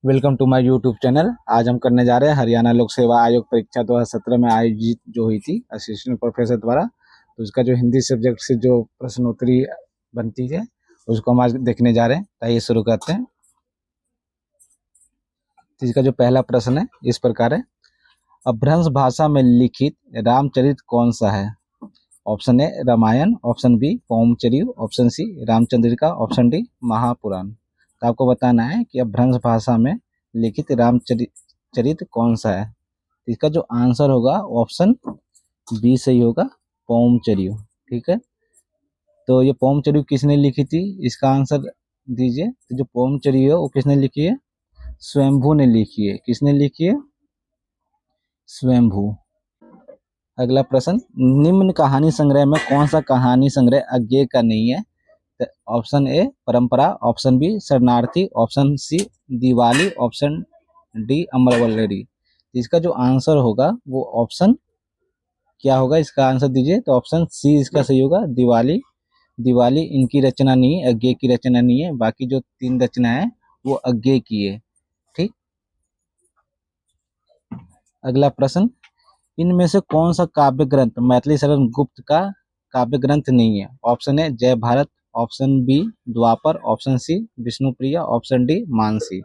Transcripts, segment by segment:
Welcome to my YouTube channel. आज हम करने जा रहे हैं हरियाणा लोक सेवा आयोग परीक्षा 2017 में आयोजित जो हुई थी असिस्टेंट प्रोफेसर द्वारा, तो उसका जो हिंदी सब्जेक्ट से जो प्रश्नोत्तरी बनती है उसको हम आज देखने जा रहे हैं। आइए शुरू करते हैं। तो इसका जो पहला प्रश्न है इस प्रकार है, अपभ्रंश भाषा में लिखित रामचरित कौन सा है? Option A Ramayan, option B Paumcharit, option C Ramchandrika, option D Mahapuran. तो आपको बताना है कि अपभ्रंश भाषा में लिखित रामचरित कौन सा है। इसका जो आंसर होगा ऑप्शन बी सही होगा, पौमचरित। ठीक है, तो ये पौमचरित किसने लिखी थी, इसका आंसर दीजिए। तो जो पौमचरित है वो किसने लिखी है? स्वयंभू ने लिखी है। किसने लिखी है? स्वयंभू। अगला प्रश्न, निम्न कहानी संग्रह में कौन सा कहानी संग्रह अज्ञेय का नहीं है? तो option A Parampara, option B Sharnarthi, option C Diwali, option D Amarvallari. इसका जो आंसर होगा वो ऑप्शन क्या होगा, इसका आंसर दीजिए। तो ऑप्शन सी इसका सही होगा, दिवाली। दिवाली इनकी रचना नहीं है, अज्ञेय की रचना नहीं है। बाकी जो 3 रचना है वो अज्ञेय की है। ठीक, अगला प्रश्न, इनमें से कौन सा काव्य ग्रंथ मैथिली शरण गुप्त का काव्य ग्रंथ नहीं है? Option A Jai Bharat, option B Dwapar, option C Vishnupriya, option D Mansi.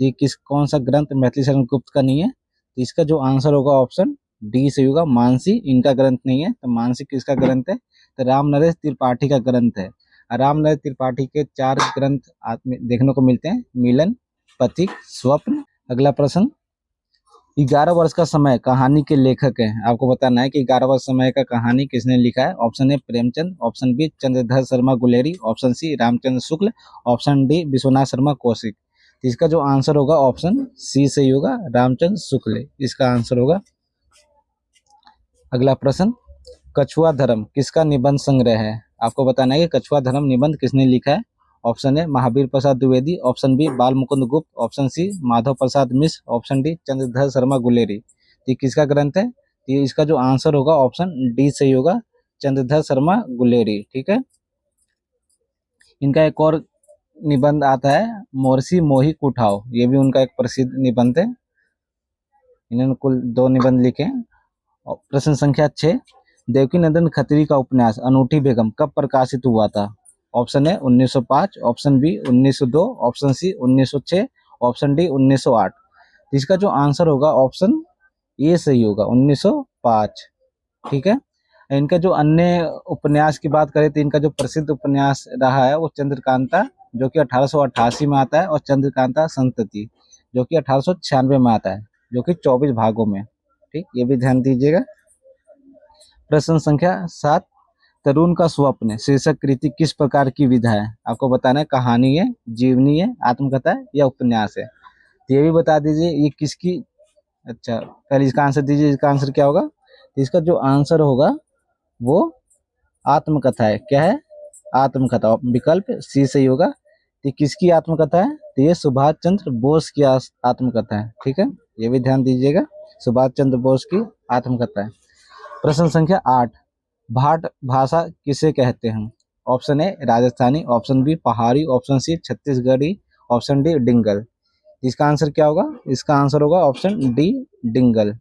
ये कौन सा ग्रंथ मैथिली शरण गुप्त का नहीं है? तो इसका जो आंसर होगा ऑप्शन डी से होगा, मानसी इनका ग्रंथ नहीं है। तो मानसी किसका ग्रंथ है? तो राम नरेश त्रिपाठी का ग्रंथ है। राम नरेश त्रिपाठी के 4 ग्रंथ देखने को मिलते हैं, मिलन, पथिक, स्वप्न। अगला प्रश्न, 11 वर्ष का समय कहानी के लेखक हैं। आपको बताना है कि 11 वर्ष समय का कहानी किसने लिखा है। Option A Premchand, option B Chandradhar Sharma Guleri, option C Ramchandra Shukla, option D Vishwanath Sharma Kaushik. तो इसका जो आंसर होगा ऑप्शन सी सही होगा, रामचंद्र शुक्ल इसका आंसर होगा। अगला प्रश्न, कछुआ धर्म किसका निबंध संग्रह है? आपको बताना है कि कछुआ धर्म निबंध किसने लिखा है। Option A Mahavir Prasad Dwivedi, option B Bal Mukund Gupt, option C Madhav Prasad Mishra, option D Chandradhar Sharma Guleri. ये किसका ग्रंथ है? ये इसका जो आंसर होगा ऑप्शन डी सही होगा, चंद्रधर शर्मा गुलेरी। ठीक है, इनका एक और निबंध आता है मोरसी मोही कुठाओ, ये भी उनका एक प्रसिद्ध निबंध है। इन्होंने कुल 2 निबंध लिखे। प्रश्न संख्या 6, देवकी नंदन खत्री का उपन्यास अनूठी बेगम कब प्रकाशित हुआ था? Option A 1905, option B 1902, option C 1906, option D 1908। इसका जो आंसर होगा ऑप्शन ए सही होगा, 1905। ठीक है, इनका जो अन्य उपन्यास की बात करें तो इनका जो प्रसिद्ध उपन्यास रहा है वो चंद्रकांता, जो कि 1888 में आता है, और चंद्रकांता संतति जो कि 1896 में आता है, जो कि 24 भागों में। ठीक, ये भी ध्यान दीजिएगा। प्रश्न संख्या 7, तरुण का स्वप्न शीर्षक कृति किस प्रकार की विधा है? आपको बताना है कहानी है, जीवनी है, आत्मकथा है या उपन्यास है। तो ये भी बता दीजिए ये किसकी। अच्छा, पहले इसका आंसर दीजिए, इसका आंसर क्या होगा। तो इसका जो आंसर होगा वो आत्मकथा है। क्या है? आत्मकथा। विकल्प सी सही होगा। तो किसकी आत्मकथा है? तो ये सुभाष चंद्र बोस की आत्मकथा है। ठीक है, ये भी ध्यान दीजिएगा, सुभाष चंद्र बोस की आत्मकथा है। प्रश्न संख्या 8, भाट भाषा किसे कहते हैं? Option A Rajasthani, option B Pahadi, option C Chhattisgarhi, option D Dingal. इसका आंसर क्या होगा? इसका आंसर होगा ऑप्शन डी डिंगल।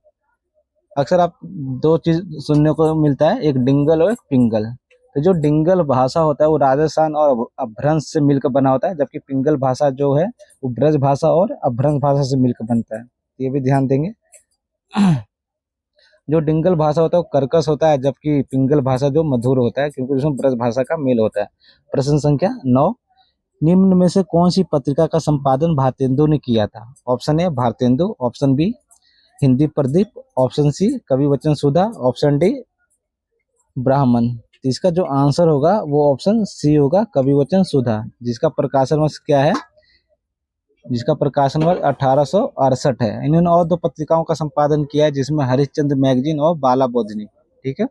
अक्सर आप 2 चीज सुनने को मिलता है, एक डिंगल और एक पिंगल। तो जो डिंगल भाषा होता है वो राजस्थान और अपभ्रंश से मिलकर बना होता है, जबकि पिंगल भाषा जो है वो ब्रज भाषा और अपभ्रंश भाषा से मिलकर बनता है। ये भी ध्यान देंगे। जो डिंगल भाषा होता है वो कर्कश होता है, जबकि पिंगल भाषा जो मधुर होता है, क्योंकि उसमें ब्रज भाषा का मेल होता है। प्रश्न संख्या 9, निम्न में से कौन सी पत्रिका का संपादन भारतेंदु ने किया था? Option A Bharatendu, option B Hindi Pradeep, option C Kavi Vachan Sudha, option D ब्राह्मण। तो इसका जो आंसर होगा वो ऑप्शन सी होगा, कवि वचन सुधा, जिसका प्रकाशन वर्ष क्या है? जिसका प्रकाशन वर्ष 1868 है। इन्होंने और 2 पत्रिकाओं का संपादन किया है, जिसमें हरिश्चंद्र मैगजीन और बाला बोधनी। ठीक है,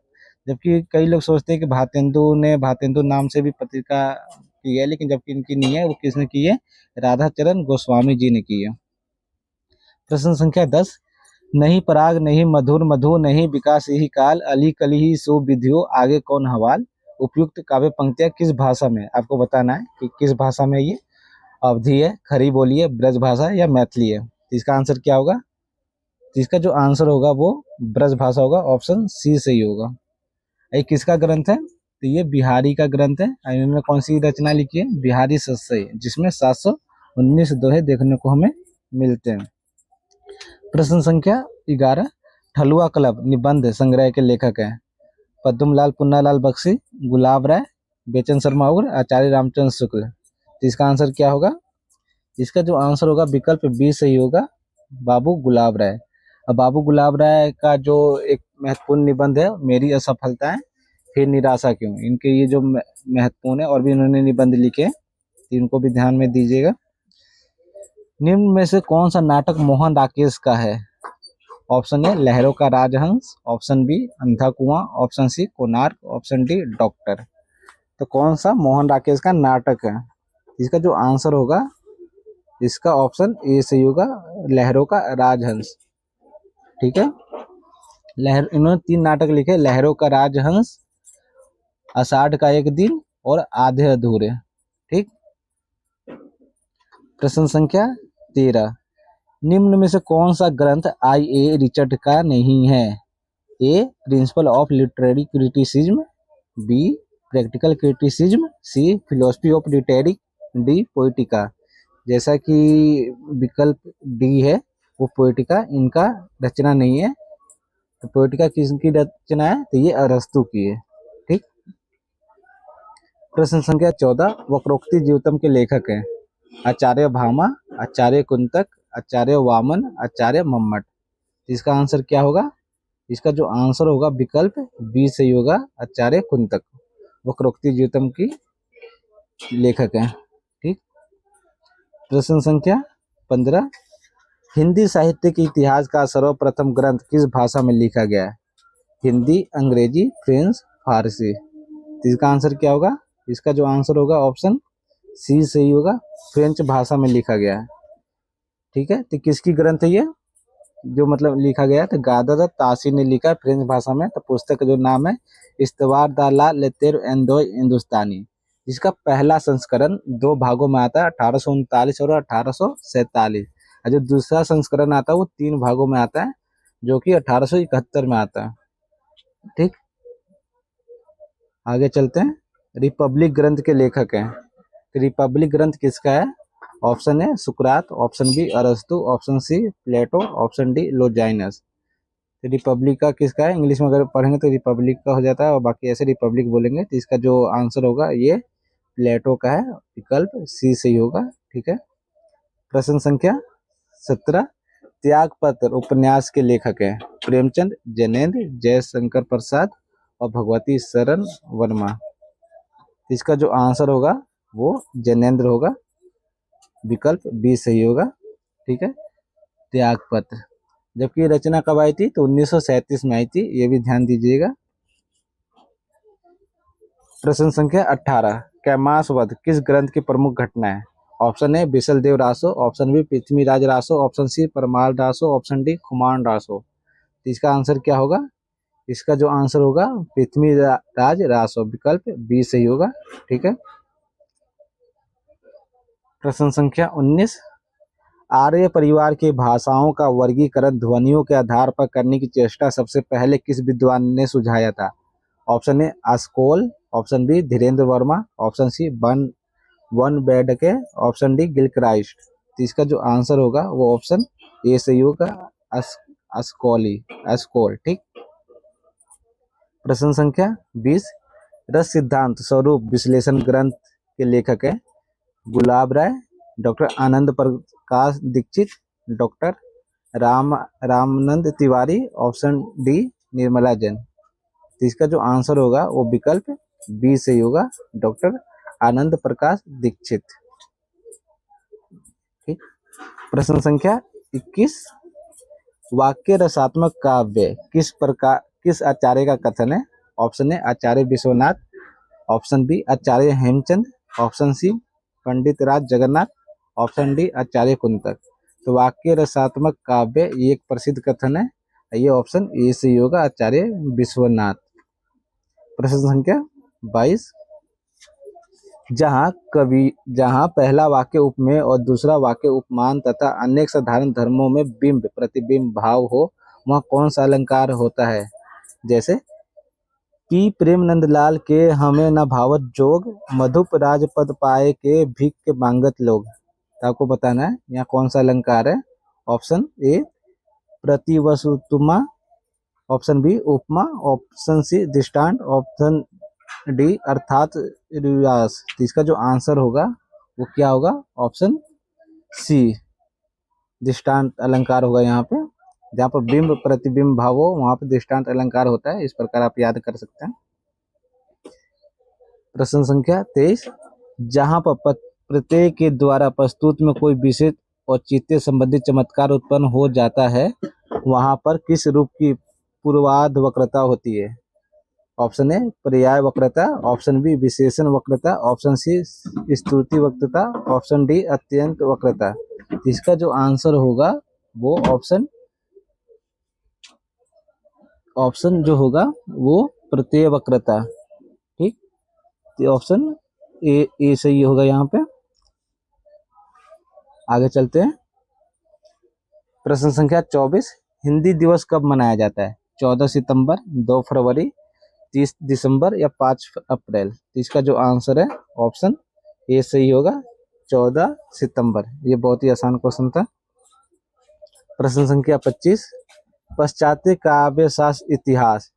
जबकि कई लोग सोचते हैं कि भारतेंदु ने भारतेंदु नाम से भी पत्रिका की है, लेकिन जबकि इनकी नहीं है। वो किसने की है? राधाचरण गोस्वामी जी ने की है। प्रश्न संख्या 10, नहीं पराग नहीं मधुर मधु नहीं विकास यही काल अली कली ही सो विधियो आगे कौन हवाल। उपयुक्त काव्य पंक्तियां किस भाषा में? आपको बताना है कि किस भाषा में ये। अवधि है, खड़ी बोली है, ब्रजभाषा या मैथिली है। तो इसका आंसर क्या होगा? तो इसका जो आंसर होगा वो ब्रजभाषा होगा, ऑप्शन सी सही होगा। ये किसका ग्रंथ है? तो ये बिहारी का ग्रंथ है। इन्होंने कौन सी रचना लिखी है? बिहारी सस्सई, जिसमें 719 दोहे देखने को हमें मिलते हैं। प्रश्न संख्या 11, ठलुआ क्लब निबंध संग्रह के लेखक हैं पद्मलाल पुन्नालाल बख्शी, गुलाब राय, बेचन शर्मा और आचार्य रामचंद्र शुक्ल। तो इसका आंसर क्या होगा? इसका जो आंसर होगा विकल्प बी सही होगा, बाबू गुलाब राय। अब बाबू गुलाब राय का जो एक महत्वपूर्ण निबंध है, मेरी असफलताएं फिर निराशा क्यों, इनके ये जो महत्वपूर्ण है, और भी इन्होंने निबंध लिखे हैं, इनको भी ध्यान में दीजिएगा। निम्न में से कौन सा नाटक मोहन राकेश का है? ऑप्शन ए लहरों का राजहंस, option B Andha Kuan, option C Konark, option D doctor. तो कौन सा मोहन राकेश का नाटक है? इसका जो आंसर होगा, इसका ऑप्शन ए सही होगा, लहरों का राजहंस। ठीक है, इन्होंने 3 नाटक लिखे, लहरों का राजहंस, आषाढ़ का एक दिन और आधे अधूरे। ठीक। प्रश्न संख्या 13, निम्न में से कौन सा ग्रंथ IA रिचर्ड का नहीं है? A principle of literary criticism, B practical criticism, C philosophy of rhetoric, D poetica. जैसा कि विकल्प डी है वो पोइटिका इनका रचना नहीं है। तो पोइटिका किसकी रचना है? तो ये अरस्तु की है। ठीक। प्रश्न संख्या 14, वक्रोक्ति जीवितम के लेखक हैं आचार्य भामा, आचार्य कुंतक, आचार्य वामन, आचार्य मम्मट। इसका आंसर क्या होगा? इसका जो आंसर होगा विकल्प बी सही होगा, आचार्य कुंतक वक्रोक्ति जीवितम की लेखक हैं। ठीक। प्रश्न संख्या 15, हिंदी साहित्य के इतिहास का सर्वप्रथम ग्रंथ किस भाषा में लिखा गया है? हिंदी, अंग्रेजी, फ्रेंच, फारसी। तो इसका आंसर क्या होगा? इसका जो आंसर होगा ऑप्शन सी सही होगा, फ्रेंच भाषा में लिखा गया है। ठीक है, तो किसकी ग्रंथ है ये जो मतलब लिखा गया है? तो गादर तासी ने लिखा है फ्रेंच भाषा में। तो पुस्तक का जो नाम है इस्तवार द ला लेतेर एंडो हिंदुस्तानी, जिसका पहला संस्करण 2 भागों में आता है, 1839 और 1847। और जो दूसरा संस्करण आता है वो 3 भागों में आता है, जो कि 1871 में आता है। ठीक। आगे चलते हैं, रिपब्लिक ग्रंथ के लेखक हैं। तो रिपब्लिक ग्रंथ किसका है? ऑप्शन ए सुकरात, ऑप्शन बी अरस्तु, ऑप्शन सी प्लेटो, ऑप्शन डी लोजाइनस। तो रिपब्लिक का किसका है? इंग्लिश में अगर पढ़ेंगे तो रिपब्लिक का हो जाता है, और बाकी ऐसे रिपब्लिक बोलेंगे। तो इसका जो आंसर होगा ये प्लेटो का है, विकल्प सी सही होगा। ठीक है। प्रश्न संख्या 17, त्यागपत्र उपन्यास के लेखक हैं प्रेमचंद, जैनेन्द्र, जयशंकर प्रसाद और भगवती शरण वर्मा। इसका जो आंसर होगा वो जैनेन्द्र होगा, विकल्प बी सही होगा। ठीक है, त्यागपत्र। जबकि रचना कब आई थी? तो 1937 में आई थी, ये भी ध्यान दीजिएगा। प्रश्न संख्या 18, कैमासवध किस ग्रंथ की प्रमुख घटना है? Option A Bisaldev Raso, option B Prithviraj Raso, option C Parmal Raso, option D Khuman Raso. तो इसका आंसर क्या होगा? इसका जो आंसर होगा पृथ्वीराज रासो, विकल्प बी सही होगा। ठीक है। प्रश्न संख्या 19, आर्य परिवार की भाषाओं का वर्गीकरण ध्वनियों के आधार पर करने की चेष्टा सबसे पहले किस विद्वान ने सुझाया था? Option A Ascoli, option B Dhirendra Verma, option C von Bradke, option D Gilchrist. तो इसका जो आंसर होगा वो ऑप्शन ए सही होगा, अस्कोल। ठीक। प्रश्न संख्या 20, रस सिद्धांत स्वरूप विश्लेषण ग्रंथ के लेखक है Gulab Rai, doctor Anand Prakash Dixit, doctor Ramanand Tiwari, option D Nirmala Jain. तो इसका जो आंसर होगा वो विकल्प बी सही होगा, डॉक्टर आनंद प्रकाश दीक्षित। ठीक। प्रश्न संख्या 21, वाक्य रसात्मक काव्य किस आचार्य का कथन है? Option A Acharya Vishwanath, option B Acharya Hemchand, option C Pandit Raj Jagannath, option D Acharya Kuntak. तो वाक्य रसात्मक काव्य ये एक प्रसिद्ध कथन है, ये ऑप्शन ए सही होगा, आचार्य विश्वनाथ। प्रश्न संख्या 22, जहाँ पहला वाक्य उपमेय और दूसरा वाक्य उपमान तथा अनेक साधारण धर्मों में बिंब प्रतिबिंब भाव हो, वह कौन सा अलंकार होता है? जैसे कि प्रेम नंदलाल के हमें न भावत जोग, मधुप राजपद पाए के भिक्ख मांगत लोग। तो आपको बताना है यहाँ कौन सा अलंकार है। ऑप्शन ए प्रतिवसुतुमा, ऑप्शन बी उपमा, ऑप्शन सी दृष्टांत, ऑप्शन डी अर्थात रियास। तो इसका जो आंसर होगा वो क्या होगा? ऑप्शन सी दृष्टांत अलंकार होगा। यहाँ पे जहाँ पर बिंब प्रतिबिंब भाव हो वहां पर दृष्टांत अलंकार होता है। इस प्रकार आप याद कर सकते हैं। प्रश्न संख्या 23, जहाँ पर प्रत्यय के द्वारा प्रस्तुत में कोई विशेष औचित्य संबंधित चमत्कार उत्पन्न हो जाता है, वहां पर किस रूप की पूर्वाध वक्रता होती है? ऑप्शन ए पर्याय वक्रता, ऑप्शन बी विशेषण वक्रता, ऑप्शन सी स्तुति वक्रता, ऑप्शन डी अत्यंत वक्रता। इसका जो आंसर होगा वो ऑप्शन जो होगा वो प्रत्यय वक्रता। ठीक, तो ऑप्शन ए सही होगा। यहाँ पे आगे चलते हैं। प्रश्न संख्या 24, हिंदी दिवस कब मनाया जाता है? 14 सितंबर, 2 फरवरी, 30 दिसंबर या 5 अप्रैल। तो इसका जो आंसर है ऑप्शन ए सही होगा, 14 सितंबर। ये बहुत ही आसान क्वेश्चन था। प्रश्न संख्या 25, पाश्चात्य काव्य शास्त्र इतिहास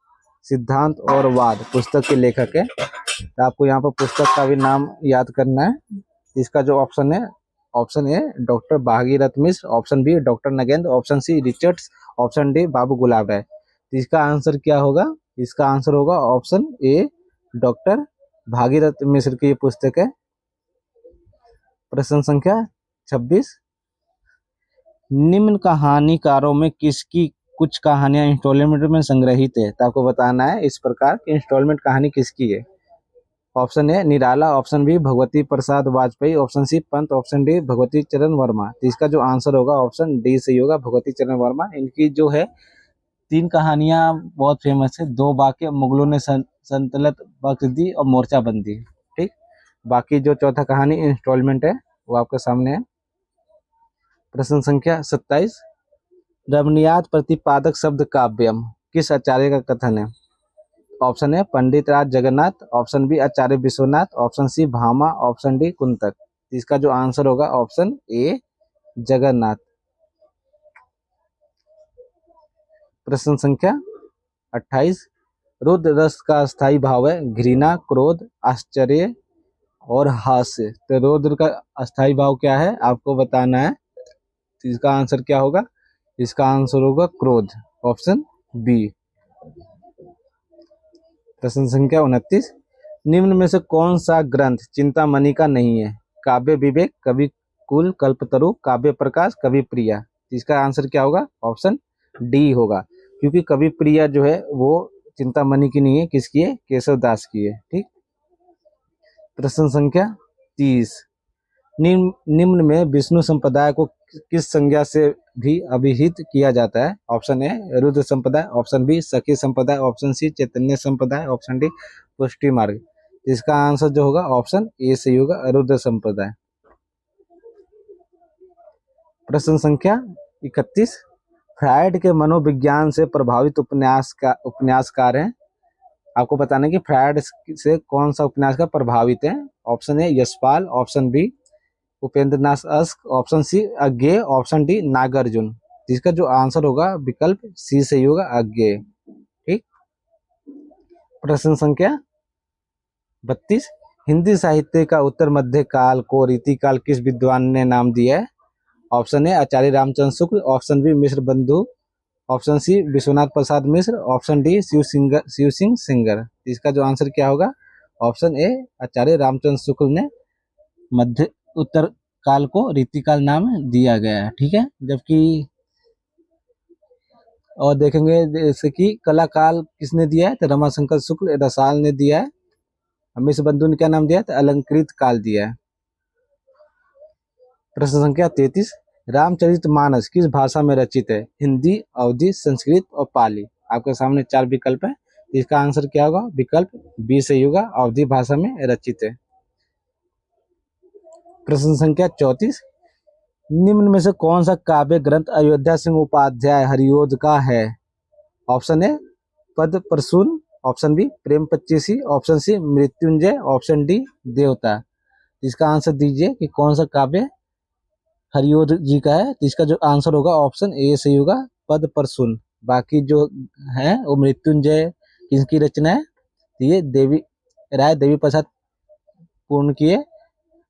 सिद्धांत और वाद पुस्तक के लेखक है। तो आपको यहाँ पर पुस्तक का भी नाम याद करना है। इसका जो ऑप्शन है, option A doctor Bhagirath Mishra, option B doctor Nagendra, option C Richards, option D Babu Gulab Rai. तो इसका आंसर क्या होगा? इसका आंसर होगा option A doctor Bhagirath Mishra की पुस्तक है। प्रश्न संख्या 26, निम्न कहानीकारों में किसकी कुछ कहानियां इंस्टॉलमेंट में संग्रहित है? तो आपको बताना है इस प्रकार की इंस्टॉलमेंट कहानी किसकी है। Option A Nirala, option B Bhagwati Prasad Vajpeyi, option C Pant, option D Bhagwati Charan Verma. तो इसका जो आंसर होगा ऑप्शन डी सही होगा, भगवती चरण वर्मा। इनकी जो है 3 कहानियां बहुत फेमस है। 2 वाक्य, मुगलों ने संतलत बख्श दी और मोर्चाबंदी। ठीक, बाकी जो चौथा कहानी इंस्टॉलमेंट है वो आपके सामने है। प्रश्न संख्या 27, रमणीयात प्रतिपादक शब्द काव्यम किस आचार्य का कथन है? ऑप्शन है पंडित राज जगन्नाथ, ऑप्शन बी आचार्य Vishwanath, option C Bhama, option D Kuntaka. इसका जो आंसर होगा ऑप्शन ए जगन्नाथ। प्रश्न संख्या 28, रुद्र रस का स्थायी भाव है घृणा, क्रोध, आश्चर्य और हास्य। तो रुद्र का अस्थायी भाव क्या है आपको बताना है। तो इसका आंसर क्या होगा? इसका आंसर होगा क्रोध, ऑप्शन बी। प्रश्न संख्या 29, निम्न में से कौन सा ग्रंथ चिंतामणि का नहीं है? काव्य विवेक, कवि कुल, कल्पतरु, काव्य प्रकाश, कवि प्रिया। इसका आंसर क्या होगा? ऑप्शन डी होगा, क्योंकि कवि प्रिया जो है वो चिंतामणि की नहीं है, किसकी है? केशव दास की है। ठीक, प्रश्न संख्या 30, निम्न में विष्णु संप्रदाय को किस संज्ञा से भी अभिहित किया जाता है? ऑप्शन ए रुद्र संप्रदाय, ऑप्शन बी सखी संप्रदाय, ऑप्शन सी चैतन्य संप्रदाय, ऑप्शन डी पुष्टि मार्ग। इसका आंसर जो होगा ऑप्शन ए सही होगा, रुद्र संप्रदाय। प्रश्न संख्या 31, फ्रायड के मनोविज्ञान से प्रभावित उपन्यासकार हैं। आपको बताना है कि फ्रायड से कौन सा उपन्यासकार प्रभावित है। Option A Yashpal, option B Upendranath Ashk, option C Agyeya, option D Nagarjun. जिसका जो आंसर होगा विकल्प सी सही होगा, अज्ञेय। ठीक, प्रश्न संख्या 32, हिंदी साहित्य का उत्तर मध्य काल को रीतिकाल किस विद्वान ने नाम दिया है? Option A Acharya Ramchandra Shukla, option B Mishra Bandhu, option C Vishwanath Prasad Mishra, option D Shiv Singh Sengar. इसका जो आंसर क्या होगा? ऑप्शन ए आचार्य रामचंद्र शुक्ल ने मध्य उत्तर काल को रीतिकाल नाम दिया गया है। ठीक है, जबकि और देखेंगे जैसे कि कला काल किसने दिया है? तो रमाशंकर शुक्ल रसाल ने दिया है। मिश्र बंधु ने क्या नाम दिया है? तो अलंकृत काल दिया है। प्रश्न संख्या 33, रामचरितमानस किस भाषा में रचित है? हिंदी, अवधी, संस्कृत और पाली। आपके सामने 4 विकल्प है। इसका आंसर क्या होगा? विकल्प बी सही होगा, अवधी भाषा में रचित है। प्रश्न संख्या 34, निम्न में से कौन सा काव्य ग्रंथ अयोध्या सिंह उपाध्याय हरिओद का है? Option A Pad Prasun, option B Prem Pachisi, option C Mrityunjay, option D Devta. इसका आंसर दीजिए कि कौन सा काव्य हरिओद जी का है। तो इसका जो आंसर होगा ऑप्शन ए सही होगा, पद प्रसून। बाकी जो है वो मृत्युंजय किसकी रचना है? तो ये देवी राय देवी प्रसाद पूर्ण की है।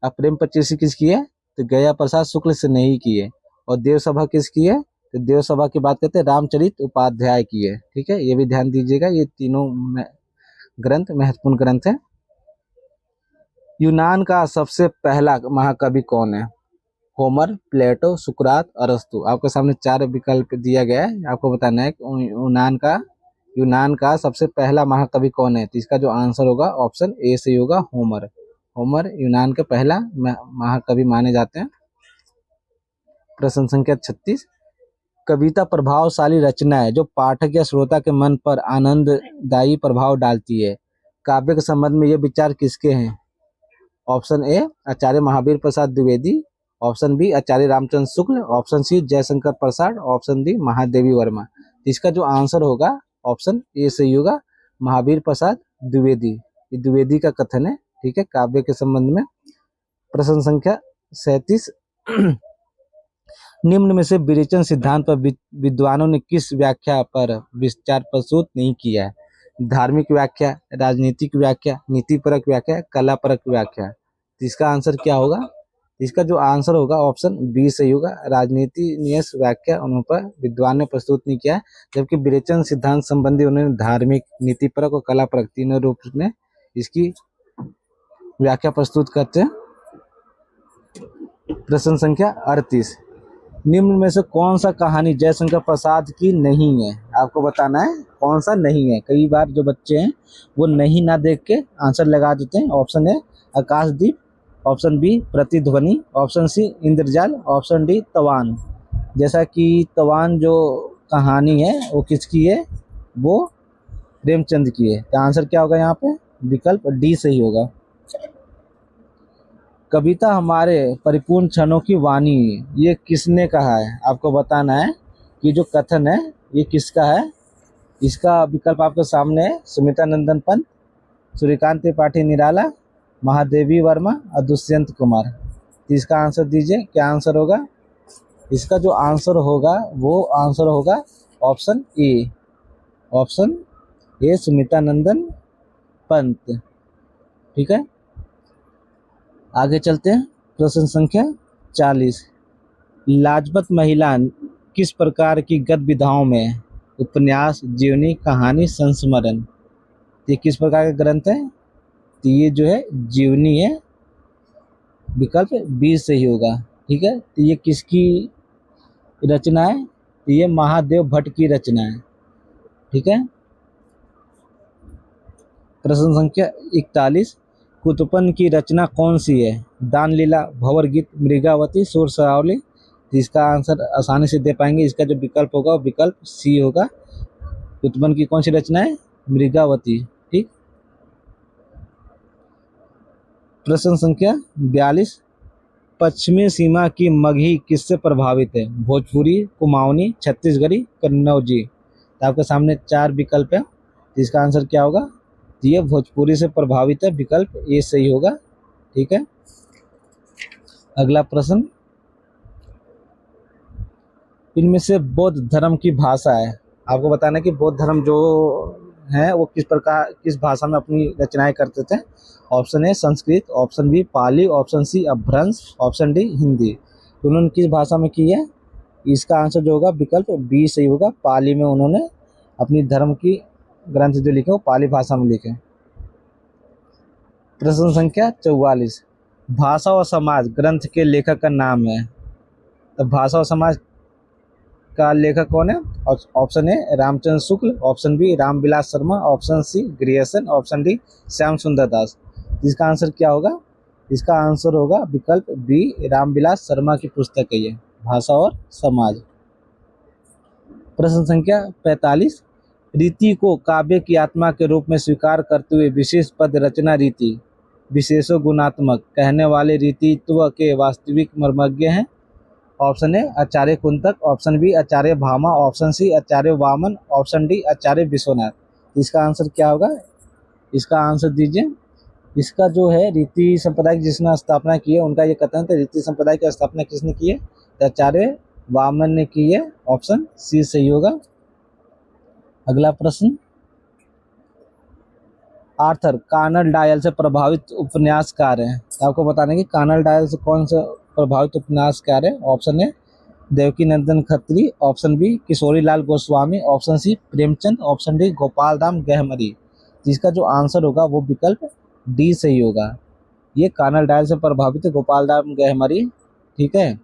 अब प्रेम पच्चीसी किसकी है? तो गया प्रसाद शुक्ल से नहीं की है। और देव सभा किसकी है? तो देव सभा की बात करते हैं रामचरित उपाध्याय की है। ठीक है, ये भी ध्यान दीजिएगा, ये तीनों ग्रंथ महत्वपूर्ण ग्रंथ है। यूनान का सबसे पहला महाकवि कौन है? होमर, प्लेटो, सुकरात, अरस्तु। आपके सामने 4 विकल्प दिया गया है, आपको बताना है कि यूनान का सबसे पहला महाकवि कौन है। तो इसका जो आंसर होगा ऑप्शन ए सही होगा, होमर। होमर यूनान के पहला महाकवि माने जाते हैं। प्रश्न संख्या 36, कविता प्रभावशाली रचना है जो पाठक या श्रोता के मन पर आनंददायी प्रभाव डालती है। काव्य के संबंध में ये विचार किसके हैं? Option A Acharya Mahavir Prasad Dwivedi, option B Acharya Ramchandra Shukla, option C Jaishankar Prasad, option D Mahadevi Verma. इसका जो आंसर होगा ऑप्शन ए सही होगा, महावीर प्रसाद द्विवेदी। ये द्विवेदी का कथन है। ठीक है, काव्य के संबंध में। प्रश्न संख्या 37, निम्न में से विरेचन सिद्धांत पर विद्वानों ने किस व्याख्या पर विचार प्रस्तुत नहीं किया है? धार्मिक व्याख्या, राजनीतिक व्याख्या, नीतिपरक व्याख्या, कलापरक व्याख्या। तो इसका आंसर क्या होगा? इसका जो आंसर होगा ऑप्शन बी सही होगा, राजनीति न्यास व्याख्या उन पर विद्वान ने प्रस्तुत नहीं किया है। जबकि विरेचन सिद्धांत संबंधी उन्होंने धार्मिक, नीतिपरक और कलापरक तीनों रूप में इसकी व्याख्या प्रस्तुत करते हैं। प्रश्न संख्या 38, निम्न में से कौन सा कहानी जयशंकर प्रसाद की नहीं है? आपको बताना है कौन सा नहीं है। कई बार जो बच्चे हैं वो नहीं ना देख के आंसर लगा देते हैं। Option A Akashdeep, option B Pratidhvani, option C Indrajal, option D तवान। जैसा कि तवान जो कहानी है वो किसकी है? वो प्रेमचंद की है। तो आंसर क्या होगा यहाँ पे? विकल्प डी सही होगा। कविता हमारे परिपूर्ण क्षणों की वाणी, ये किसने कहा है? आपको बताना है कि जो कथन है ये किसका है। इसका विकल्प आपके सामने है, सुमित्रा नंदन पंत, सूर्यकांत त्रिपाठी निराला, महादेवी वर्मा और दुष्यंत कुमार। तो इसका आंसर दीजिए, क्या आंसर होगा? इसका जो आंसर होगा वो आंसर होगा option A, option A Sumitra Nandan Pant. ठीक है, आगे चलते हैं। प्रश्न संख्या 40, लाजपत महिला किस प्रकार की गद्य विधाओं में? उपन्यास, जीवनी, कहानी, संस्मरण। ये किस प्रकार का ग्रंथ है? तो ये जो है जीवनी है, विकल्प बी सही होगा। ठीक है, तो ये किसकी रचना है? तो ये महादेव भट्ट की रचना है। ठीक है, प्रश्न संख्या 41, कुतुपन की रचना कौन सी है? दान लीला, भंवर गीत, मृगावती, सुर सरावली। इसका आंसर आसानी से दे पाएंगे। इसका जो विकल्प होगा विकल्प सी होगा। कुतुपन की कौन सी रचना है? मृगावती। ठीक, प्रश्न संख्या 42, पश्चिमी सीमा की मगही किससे प्रभावित है? भोजपुरी, कुमाऊनी, छत्तीसगढ़ी, कन्नौजी। तो आपके सामने 4 विकल्प है। तो इसका आंसर क्या होगा? ये भोजपुरी से प्रभावित है, विकल्प ए सही होगा। ठीक है, अगला प्रश्न, इनमें से बौद्ध धर्म की भाषा है। आपको बताना है कि बौद्ध धर्म जो है वो किस भाषा में अपनी रचनाएं करते थे। Option A Sanskrit, option B Pali, option C Apabhramsha, option D Hindi. तो उन्होंने किस भाषा में की है? इसका आंसर जो होगा विकल्प बी सही होगा, पाली में उन्होंने अपनी धर्म की ग्रंथ जो लिखे वो पाली भाषा में लिखे। प्रश्न संख्या 44, भाषा और समाज ग्रंथ के लेखक का नाम है। तो भाषा और समाज का लेखक कौन है? Option A Ramchandra Shukla, option B Ramvilas Sharma, option C Grierson, option D Shyam Sundar Das. इसका आंसर क्या होगा? इसका आंसर होगा विकल्प बी, रामविलास शर्मा की पुस्तक है ये, भाषा और समाज। प्रश्न संख्या 45, रीति को काव्य की आत्मा के रूप में स्वीकार करते हुए विशेष पद रचना रीति विशेषो गुणात्मक कहने वाले रीतित्व के वास्तविक मर्मज्ञ हैं? Option A Acharya Kuntak, option B Acharya Bhamah, option C Acharya Vaman, option D Acharya Vishwanath. इसका आंसर क्या होगा? इसका आंसर दीजिए। इसका जो है रीति संप्रदाय की जिसने स्थापना की है उनका ये कथन था, रीति संप्रदाय की स्थापना किसने की है? तो आचार्य वामन ने की है। ऑप्शन सी सही होगा। अगला प्रश्न, आर्थर कानन डायल से प्रभावित उपन्यासकार हैं। तो आपको बताना है कि कानन डायल से कौन सा प्रभावित उपन्यासकार है। Option A Devaki Nandan Khatri, option B Kishori Lal Goswami, option C Premchand, option D Gopal Ram Gahmari. जिसका जो आंसर होगा वो विकल्प डी सही होगा। ये कानन डायल से प्रभावित है गोपाल राम गहमरी। ठीक है,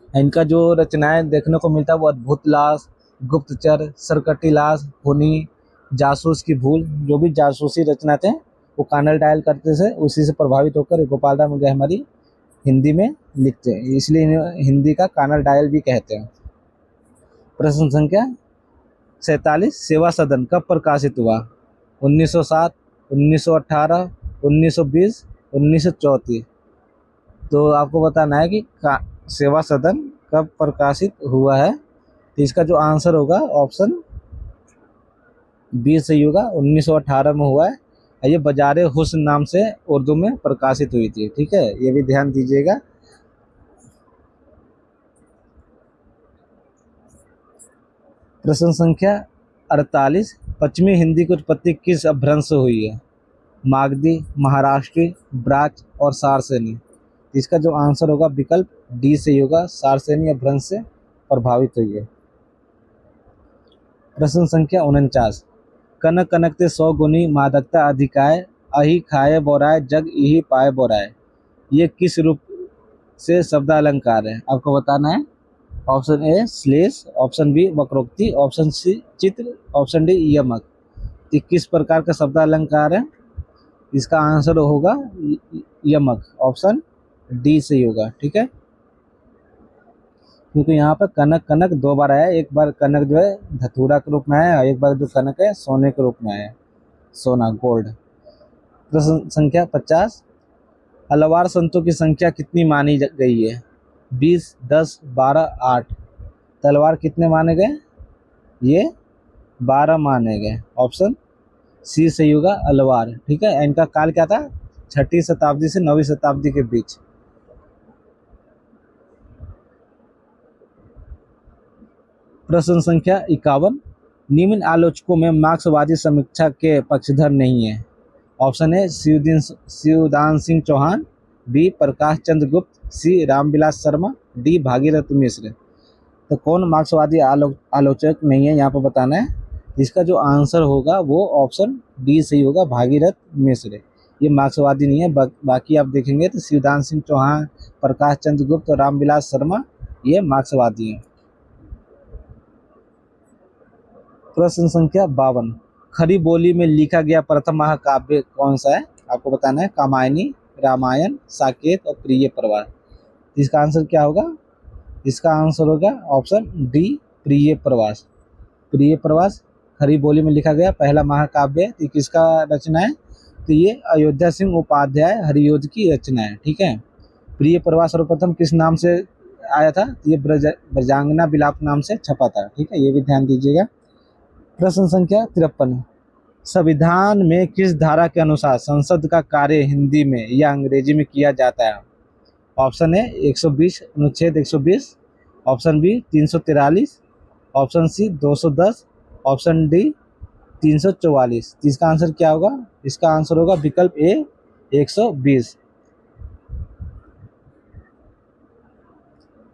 इनका जो रचनाएं देखने को मिलता है वो अद्भुत लाश, गुप्तचर, सरकटी लाश, खूनी, जासूस की भूल, जो भी जासूसी रचना थे वो कानन डायल करते थे, उसी से प्रभावित होकर गोपाल राम गहमरी हिंदी में लिखते हैं, इसलिए इन्हें हिंदी का कानन डायल भी कहते हैं। प्रश्न संख्या 47, सेवा सदन कब प्रकाशित हुआ? 1907, 1918, 1920, 1934। तो आपको बताना है कि सेवा सदन कब प्रकाशित हुआ है। तो इसका जो आंसर होगा ऑप्शन बी सही होगा। 1918 में हुआ है। ये बाजारे हुस्न नाम से उर्दू में प्रकाशित हुई थी। ठीक है, ये भी ध्यान दीजिएगा। प्रश्न संख्या 48, पश्चिमी हिंदी की उत्पत्ति किस अपभ्रंश से हुई है? मागधी, महाराष्ट्री, ब्राच और सारसेनी। इसका जो आंसर होगा विकल्प डी सही होगा। सारसेनी अपभ्रंश से प्रभावित हुई है। प्रश्न संख्या 49, कनक कनकते 100 गुनी मादकता अधिकाय, अहि खाए बोराय जग यही पाए बोराय। ये किस रूप से शब्दालंकार है? आपको बताना है। ऑप्शन ए श्लेष, ऑप्शन बी वक्रोक्ति, ऑप्शन सी चित्र, ऑप्शन डी यमक। ये किस प्रकार का शब्दालंकार है? इसका आंसर होगा यमक। ऑप्शन डी सही होगा। ठीक है, क्योंकि यहाँ पर कनक कनक 2 बार आया है। एक बार कनक जो है धतूरा के रूप में आया है, एक बार जो कनक है सोने के रूप में आया है, सोना, गोल्ड। प्रश्न संख्या 50, अलवार संतों की संख्या कितनी मानी गई है? 20, 10, 12, 8। तलवार कितने माने गए? ये 12 माने गए। ऑप्शन सी सही होगा, अलवार। ठीक है, इनका काल क्या था? 6वीं शताब्दी से 9वीं शताब्दी के बीच। प्रश्न संख्या 51, निम्न आलोचकों में मार्क्सवादी समीक्षा के पक्षधर नहीं है। Option A Shivdan Singh Chauhan, B Prakash Chandra Gupt, C Ramvilas Sharma, D Bhagirath Mishra. तो कौन मार्क्सवादी आलोचक नहीं है यहाँ पर बताना है। इसका जो आंसर होगा वो ऑप्शन डी सही होगा, भागीरथ मिश्र। ये मार्क्सवादी नहीं है। बाकी आप देखेंगे तो शिवदान सिंह चौहान, प्रकाश चंद्र गुप्त और रामविलास शर्मा ये मार्क्सवादी हैं। प्रश्न संख्या 52, खड़ी बोली में लिखा गया प्रथम महाकाव्य कौन सा है? आपको बताना है। कामायनी, रामायण, साकेत और प्रिय प्रवास। इसका आंसर क्या होगा? इसका आंसर होगा ऑप्शन डी प्रिय प्रवास। प्रिय प्रवास खड़ी बोली में लिखा गया पहला महाकाव्य है। किसका रचना है? तो ये अयोध्या सिंह उपाध्याय हरियोध की रचना है। ठीक है, प्रिय प्रवास सर्वप्रथम किस नाम से आया था? तो ये ब्रजांगना विलाप नाम से छपा था। ठीक है, ये भी ध्यान दीजिएगा। प्रश्न संख्या 53, संविधान में किस धारा के अनुसार संसद का कार्य हिंदी में या अंग्रेजी में किया जाता है? ऑप्शन ए 120 अनुच्छेद 120, option B 343, option C 210, option D 344। इसका आंसर क्या होगा? इसका आंसर होगा विकल्प ए 120।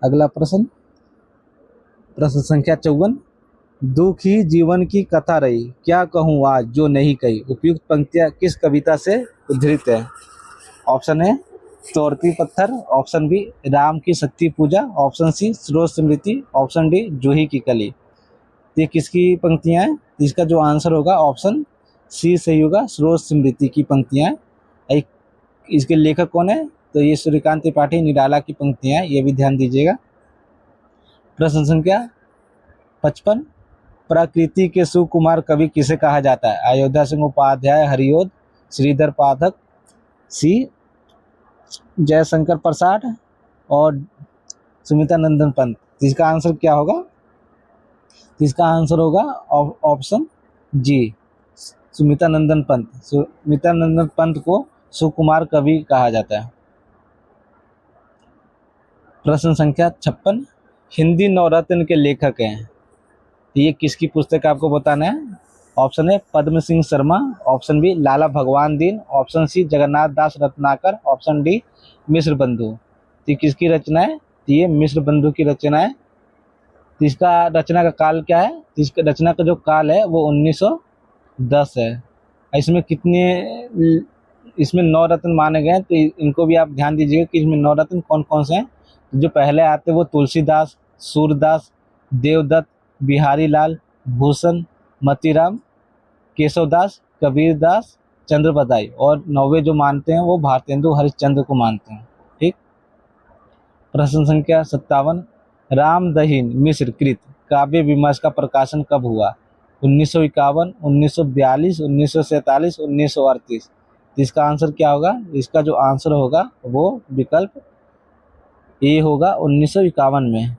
अगला प्रश्न, प्रश्न संख्या 54, दुख ही जीवन की कथा रही, क्या कहूँ आज जो नहीं कही। उपयुक्त पंक्तियां किस कविता से उद्धृत है? ऑप्शन ए तोड़ती पत्थर, ऑप्शन बी राम की शक्ति पूजा, ऑप्शन सी स्रोत स्मृति, ऑप्शन डी जूही की कली। ये किसकी पंक्तियां हैं? इसका जो आंसर होगा ऑप्शन सी सही होगा, स्रोत स्मृति की पंक्तियां। इसके लेखक कौन है? तो ये सूर्यकांत त्रिपाठी निराला की पंक्तियां हैं, ये भी ध्यान दीजिएगा। प्रश्न संख्या 55, प्रकृति के सुकुमार कवि किसे कहा जाता है? अयोध्या सिंह उपाध्याय हरियोध, श्रीधर पाठक, सी जयशंकर प्रसाद और सुमिता नंदन पंत। इसका आंसर क्या होगा? इसका आंसर होगा ऑप्शन जी, सुमिता नंदन पंत। सुमिता नंदन पंत को सुकुमार कवि कहा जाता है। प्रश्न संख्या 56, हिंदी नवरत्न के लेखक हैं। ये किसकी पुस्तक है आपको बताना है। Option A Padma Singh Sharma, option B Lala Bhagwan Din, option C Jagannath Das Ratnakar, option D Mishra Bandhu. ये किसकी रचना है? ये मिश्र बंधु की रचना है। इसका रचना का काल क्या है? इसका रचना का जो काल है वो 1910 है। इसमें इसमें 9 रत्न माने गए हैं, तो इनको भी आप ध्यान दीजिएगा कि इसमें 9 रत्न कौन कौन से हैं। जो पहले आते हैं वो तुलसीदास, सूरदास, देवदत्त, बिहारी लाल, भूषण, मतीराम, केशवदास, कबीरदास, चंद्र बदाई, और 9वें जो मानते हैं वो भारतेंदु हरिश्चंद्र को मानते हैं। ठीक। प्रश्न संख्या 57, रामदहीन मिश्र कृत काव्य विमर्श का प्रकाशन कब हुआ? 1951, 1942, 1947, 1938। इसका आंसर क्या होगा? इसका जो आंसर होगा वो विकल्प ए होगा 1951 में।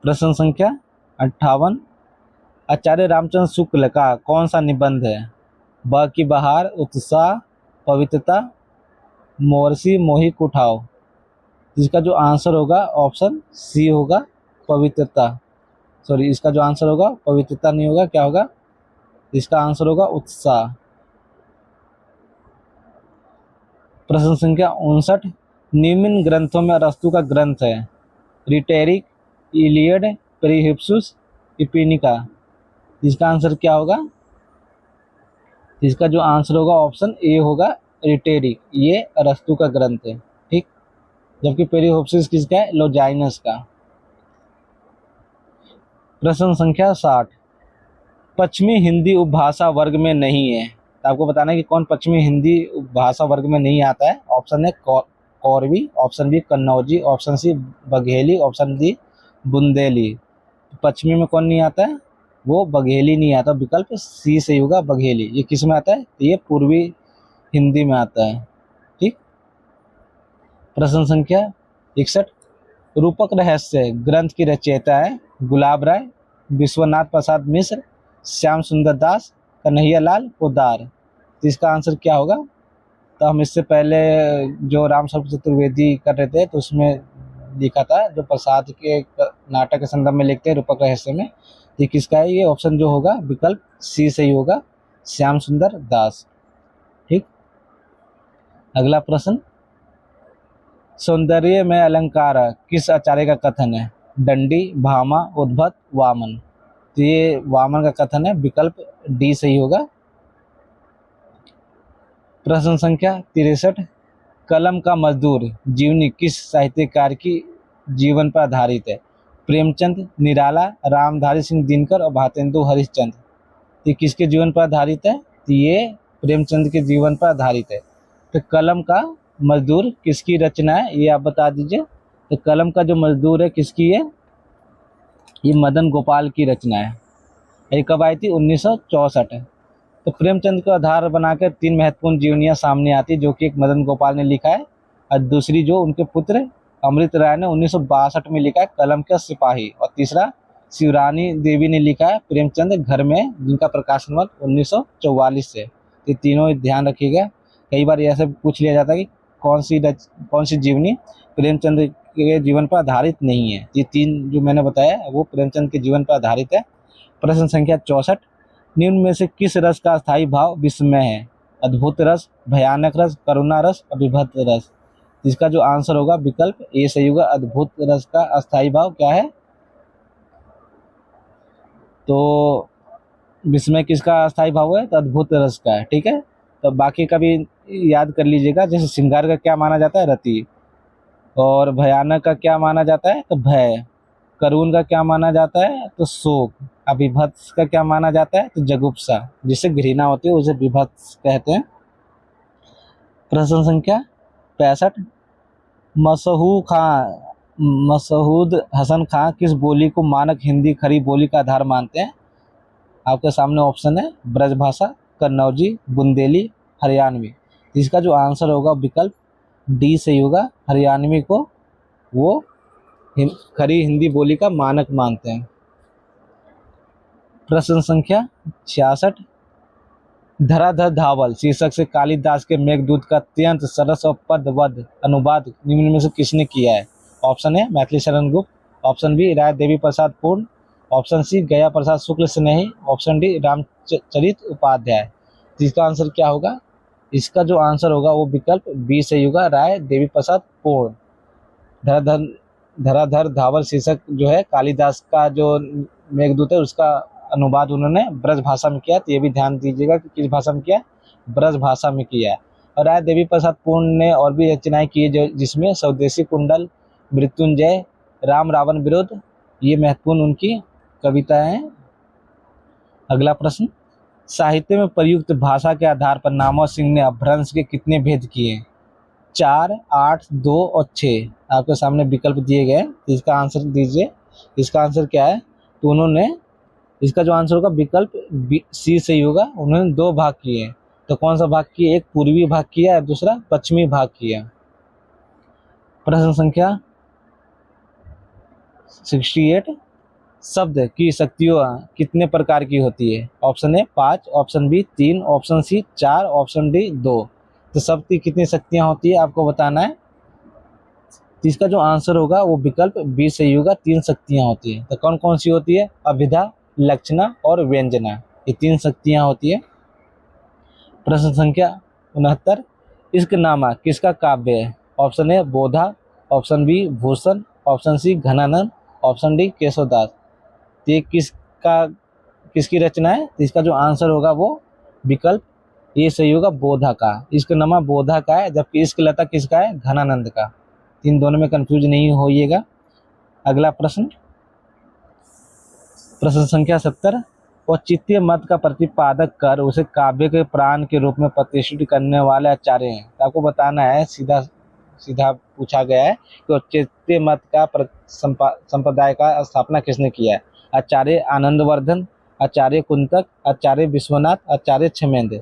प्रश्न संख्या 58, आचार्य रामचंद्र शुक्ल का कौन सा निबंध है? ब की बहार, उत्साह, पवित्रता, मोरसी मोही कुठाव। इसका जो आंसर होगा ऑप्शन सी होगा पवित्रता। सॉरी, इसका जो आंसर होगा पवित्रता नहीं होगा, क्या होगा? इसका आंसर होगा उत्साह। प्रश्न संख्या 59, निम्न ग्रंथों में अरस्तु का ग्रंथ है रिटेरिक, इलियड, पेरिप्लस, इपिनिका। इसका आंसर क्या होगा? इसका जो आंसर होगा ऑप्शन ए होगा रिटेरिक। ये अरस्तु का ग्रंथ है। ठीक। जबकि पेरिप्लस किसका है? लोजाइनस का। प्रश्न संख्या 60, पश्चिमी हिंदी उपभाषा वर्ग में नहीं है। तो आपको बताना है कि कौन पश्चिमी हिंदी उपभाषा वर्ग में नहीं आता है। ऑप्शन है Kauravi, option B Kannauji, option C Bagheli, option D Bundeli. पश्चिमी में कौन नहीं आता है? वो बघेली नहीं आता। विकल्प सी सही होगा, बघेली। ये किस में आता है? ये पूर्वी हिंदी में आता है। ठीक। प्रश्न संख्या 61, रूपक रहस्य ग्रंथ की रचयिता है गुलाब राय, विश्वनाथ प्रसाद मिश्र, श्याम सुंदर दास, कन्हैया लाल पोद्दार। तो इसका आंसर क्या होगा? तो हम इससे पहले जो राम स्वरूप चतुर्वेदी कर रहे थे तो उसमें लिखा था, जो प्रसाद के नाटक के संदर्भ में लिखते हैं रूपक रहस्य में। ये किसका है? ये ऑप्शन जो होगा विकल्प सी सही होगा, श्याम सुंदर दास। ठीक। अगला प्रश्न, सौंदर्य में अलंकार किस आचार्य का कथन है? दंडी, भामा, उद्भट, वामन। तो ये वामन का कथन है। विकल्प डी सही होगा। प्रश्न संख्या 63, कलम का मजदूर जीवनी किस साहित्यकार की जीवन पर आधारित है? प्रेमचंद, निराला, रामधारी सिंह दिनकर और भारतेंदु हरिश्चंद्र। ये किसके जीवन पर आधारित है? तो ये प्रेमचंद के जीवन पर आधारित है। तो कलम का मजदूर किसकी रचना है ये आप बता दीजिए। तो कलम का जो मजदूर है किसकी है? ये मदन गोपाल की रचना है। ये कब आई थी? 1964। तो प्रेमचंद को आधार बनाकर 3 महत्वपूर्ण जीवनियाँ सामने आती, जो कि एक मदन गोपाल ने लिखा है और दूसरी जो उनके पुत्र अमृत राय ने 1962 में लिखा है कलम का सिपाही, और तीसरा शिवरानी देवी ने लिखा है प्रेमचंद घर में, जिनका प्रकाशन हुआ 1944 से। ये तीनों ध्यान रखिएगा। कई बार ऐसे पूछ लिया जाता है कि कौन सी जीवनी प्रेमचंद के जीवन पर आधारित नहीं है। ये 3 जो मैंने बताया वो प्रेमचंद के जीवन पर आधारित है। प्रश्न संख्या 64, निम्न में से किस रस का स्थायी भाव विस्मय है? अद्भुत रस, भयानक रस, करुणा रस, अभिभूत रस। इसका जो आंसर होगा विकल्प ए सही होगा। अद्भुत रस का अस्थायी भाव क्या है? तो विस्मय किसका अस्थायी भाव है? तो अद्भुत रस का है। ठीक है। तो बाकी का भी याद कर लीजिएगा। जैसे श्रृंगार का क्या माना जाता है? रति। और भयानक का क्या माना जाता है? तो भय। करुण का क्या माना जाता है? तो शोक। अभिभत्स का क्या माना जाता है? तो जुगुप्सा। जिससे घृणा होती है उसे विभत्स कहते हैं। प्रश्न संख्या 65, मसहूद हसन खां किस बोली को मानक हिंदी खड़ी बोली का आधार मानते हैं? आपके सामने ऑप्शन है ब्रजभाषा, कन्नौजी, बुंदेली, हरियाणवी। इसका जो आंसर होगा विकल्प डी सही होगा। हरियाणवी को वो खरी हिंदी बोली का मानक मानते हैं। प्रश्न संख्या 66, धराधर धावल शीर्षक से कालिदास के मेघदूत का अत्यंत सरस और पदवद अनुवाद निम्न में से किसने किया है? ऑप्शन ए मैथिली शरण गुप्त, ऑप्शन बी राय देवी प्रसाद पूर्ण, ऑप्शन सी गया प्रसाद शुक्ल स्नेही, ऑप्शन डी रामचरित उपाध्याय। तो इसका आंसर क्या होगा? इसका जो आंसर होगा वो विकल्प बी सही होगा, राय देवी प्रसाद पूर्ण। धराधर धराधर धावल शीर्षक जो है कालिदास का जो मेघदूत है उसका अनुवाद उन्होंने ब्रज भाषा में किया। तो ये भी ध्यान दीजिएगा कि किस भाषा में किया, ब्रज भाषा में किया है। और राय देवी प्रसाद पूर्ण ने और भी रचनाएं की जो जिसमें स्वदेशी कुंडल, मृत्युंजय, राम रावण विरोध, ये महत्वपूर्ण उनकी कविताएं हैं। अगला प्रश्न, साहित्य में प्रयुक्त भाषा के आधार पर नामवर सिंह ने अपभ्रंश के कितने भेद किए? 4, 8, 2 और 6 आपके सामने विकल्प दिए गए। तो इसका आंसर दीजिए। इसका आंसर क्या है? तो उन्होंने, इसका जो आंसर होगा विकल्प सी सही होगा। उन्होंने 2 भाग किए। तो कौन सा भाग किए? एक पूर्वी भाग किया और दूसरा पश्चिमी भाग किया। प्रश्न संख्या 68, शब्द की शक्तियों कितने प्रकार की होती है? Option A 5, option B 3, option C 4, option D 2। तो शब्द की कितनी शक्तियां होती है आपको बताना है। तो इसका जो आंसर होगा वो विकल्प बी सही होगा, 3 शक्तियां होती है। तो कौन कौन सी होती है? अभिधा, लक्षणा और व्यंजना, ये 3 शक्तियां होती है। प्रश्न संख्या 69, इश्कनामा किसका काव्य है? Option A Bodha, option B Bhushan, option C Ghananand, option D Keshavdas. तो ये किसकी रचना है? तो इसका जो आंसर होगा वो विकल्प ये सही होगा, बोधा का। इश्कनामा बोधा का है, जबकि इश्कलता किसका है? घनानंद का। इन दोनों में कंफ्यूज नहीं होइएगा। अगला प्रश्न, प्रश्न संख्या 70, औचित्य मत का प्रतिपादक कर उसे काव्य के प्राण के रूप में प्रतिष्ठित करने वाले आचार्य हैं। तो आपको बताना है, सीधा सीधा पूछा गया है कि औचित्य मत का संप्रदाय का स्थापना किसने किया है? आचार्य आनंदवर्धन, आचार्य कुंतक, आचार्य विश्वनाथ, आचार्य क्षमेंद्र।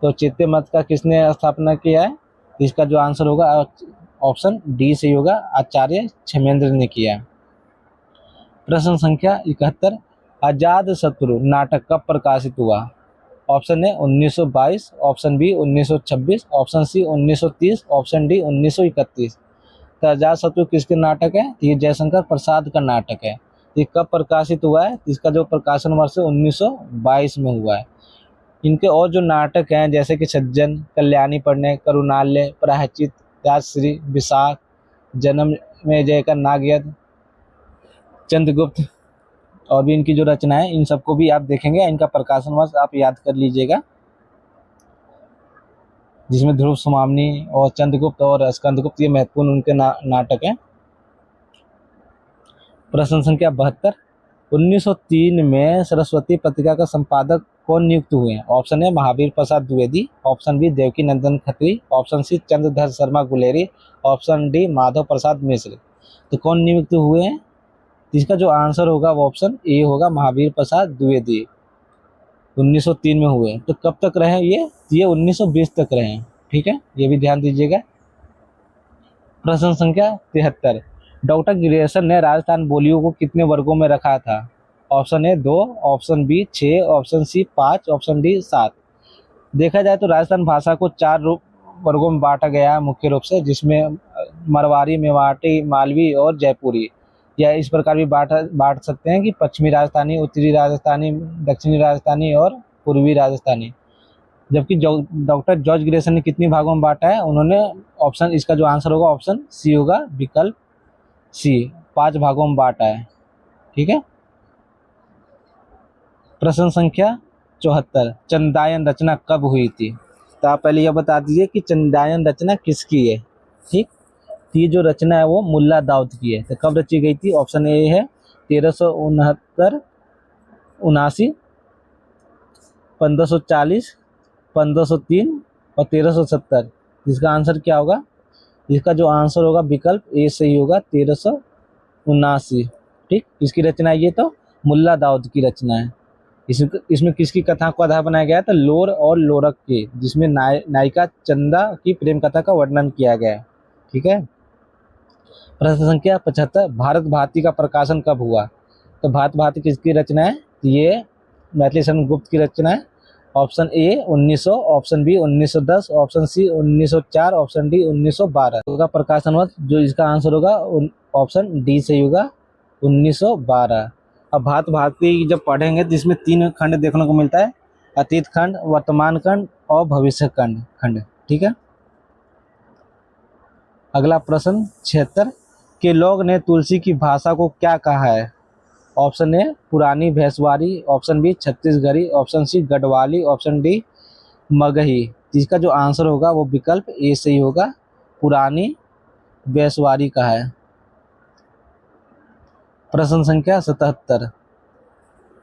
तो औचित्य मत का किसने स्थापना किया है? इसका जो आंसर होगा ऑप्शन डी सही होगा, आचार्य क्षमेंद्र ने किया। प्रश्न संख्या 71, आजाद शत्रु नाटक कब प्रकाशित हुआ? Option A 1922, option B 1926, option C 1930, option D 1931। तो आजाद शत्रु किसके नाटक है? ये जयशंकर प्रसाद का नाटक है। ये कब प्रकाशित हुआ है? इसका जो प्रकाशन वर्ष 1922 में हुआ है। इनके और जो नाटक हैं जैसे कि सज्जन, कल्याणी पढ़ने, करुणालय, प्रायश्चित, राजश्री, विशाख, जन्म में जय का नागयज्ञ, चंद्रगुप्त और भी इनकी जो रचना है इन सबको भी आप देखेंगे। इनका प्रकाशन वर्ष आप याद कर लीजिएगा, जिसमें ध्रुव सुमामनी और चंद्रगुप्त और स्कंदगुप्त ये महत्वपूर्ण उनके नाटक हैं। प्रश्न संख्या 72, 1903 में सरस्वती पत्रिका का संपादक कौन नियुक्त हुए हैं? Option A Mahavir Prasad Dwivedi, option B Devaki Nandan Khatri, option C Chandradhar Sharma Guleri, option D Madhav Prasad Mishra. तो कौन नियुक्त हुए हैं? इसका जो आंसर होगा वो ऑप्शन ए होगा, महावीर प्रसाद द्विवेदी 1903 में हुए। तो कब तक रहे ये 1920 तक रहे हैं। ठीक है, ये भी ध्यान दीजिएगा। प्रश्न संख्या 73, डॉक्टर ग्रेसन ने राजस्थान बोलियों को कितने वर्गों में रखा था? Option A 2, option B 6, option C 5, option D 7। देखा जाए तो राजस्थान भाषा को 4 वर्गों में बांटा गया है मुख्य रूप से, जिसमें मरवारी, मेवाटी, मालवी और जयपुरी। या इस प्रकार भी बांट सकते हैं कि पश्चिमी राजस्थानी, उत्तरी राजस्थानी, दक्षिणी राजस्थानी और पूर्वी राजस्थानी। जबकि डॉक्टर जॉर्ज ग्रेसन ने कितनी भागों में बांटा है? उन्होंने ऑप्शन, इसका जो आंसर होगा ऑप्शन सी होगा, विकल्प सी, 5 भागों में बांटा है। ठीक है। प्रश्न संख्या 74, चंदायन रचना कब हुई थी? तो आप पहले यह बता दीजिए कि चंदायन रचना किसकी है। ठीक, ये जो रचना है वो मुल्ला दाऊद की है। तो कब रची गई थी? ऑप्शन ए है 1369, 79, 1540, 1503 और 1370। इसका आंसर क्या होगा? इसका जो आंसर होगा विकल्प ए सही होगा, 1379। ठीक, इसकी रचना ये तो मुल्ला दाऊद की रचना है। इसमें किसकी कथा को आधार बनाया गया है? तो लोर और लोरक के, जिसमें नायिका चंदा की प्रेम कथा का वर्णन किया गया है। ठीक है। प्रश्न संख्या 75, भारत भारती का प्रकाशन कब हुआ? तो भारत भारती किसकी रचना है? ये मैथिली शरण गुप्त की रचना है। Option A 1900, option B 1910, option C 1904, option D 1912 होगा प्रकाशन वर्ष। जो इसका आंसर होगा ऑप्शन डी सही होगा, 1912। अब भारत भारती जब पढ़ेंगे तो इसमें 3 खंड देखने को मिलता है, अतीत खंड, वर्तमान खंड और भविष्य खंड। ठीक है। अगला प्रश्न 76, के लोग ने तुलसी की भाषा को क्या कहा है? ऑप्शन ए पुरानी भैंसवारी, option B Chhattisgarhi, option C Garhwali, option D Magahi. जिसका जो आंसर होगा वो विकल्प ए सही होगा, पुरानी भैंसवारी का है। प्रश्न संख्या 77,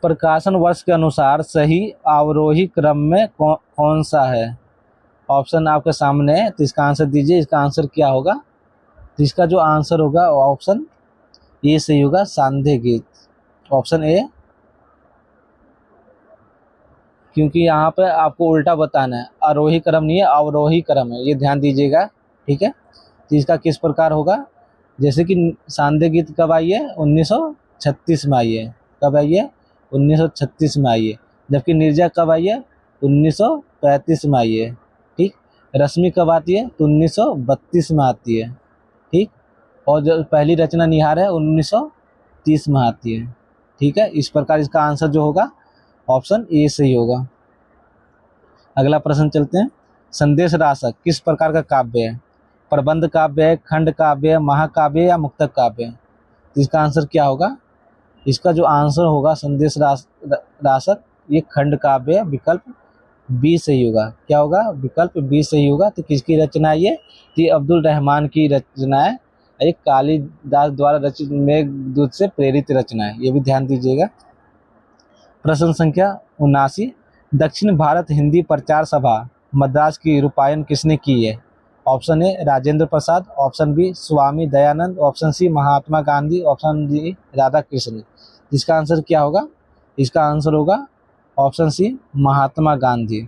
प्रकाशन वर्ष के अनुसार सही अवरोही क्रम में कौन सा है? ऑप्शन आपके सामने है, तो इसका आंसर दीजिए। इसका आंसर क्या होगा? तो इसका जो आंसर होगा ऑप्शन ए सही होगा, सांध्य गीत, ऑप्शन ए। क्योंकि यहाँ पे आपको उल्टा बताना है, आरोही क्रम नहीं है, अवरोही क्रम है, ये ध्यान दीजिएगा। ठीक है। तो इसका किस प्रकार होगा? जैसे कि सांध्य गीत कब आई है? 1936 में आई है। कब आई है? 1936 में आई है। जबकि निर्जा कब आई है? 1935 में आई है। ठीक। रश्मि कब आती है? तो 1932 में आती है। ठीक। और जो पहली रचना निहार है 1930 में आती है। ठीक है। इस प्रकार इसका आंसर जो होगा ऑप्शन ए सही होगा। अगला प्रश्न चलते हैं, संदेश रासक किस प्रकार का काव्य है? प्रबंध काव्य है, खंड काव्य है, महाकाव्य या मुक्तक काव्य है? इसका आंसर क्या होगा? इसका जो आंसर होगा संदेश रासक ये खंड काव्य है, विकल्प बी सही होगा। क्या होगा? विकल्प बी सही होगा। तो किसकी रचना है ये? अब्दुल रहमान की रचना है, एक कालिदास द्वारा रचित मेघदूत से प्रेरित रचना है, ये भी ध्यान दीजिएगा। प्रश्न संख्या 79, दक्षिण भारत हिंदी प्रचार सभा मद्रास की रूपायन किसने की है? Option A Rajendra Prasad, option B Swami Dayanand, option C Mahatma Gandhi, option D Radha Krishna. इसका आंसर क्या होगा? इसका आंसर होगा ऑप्शन सी महात्मा गांधी।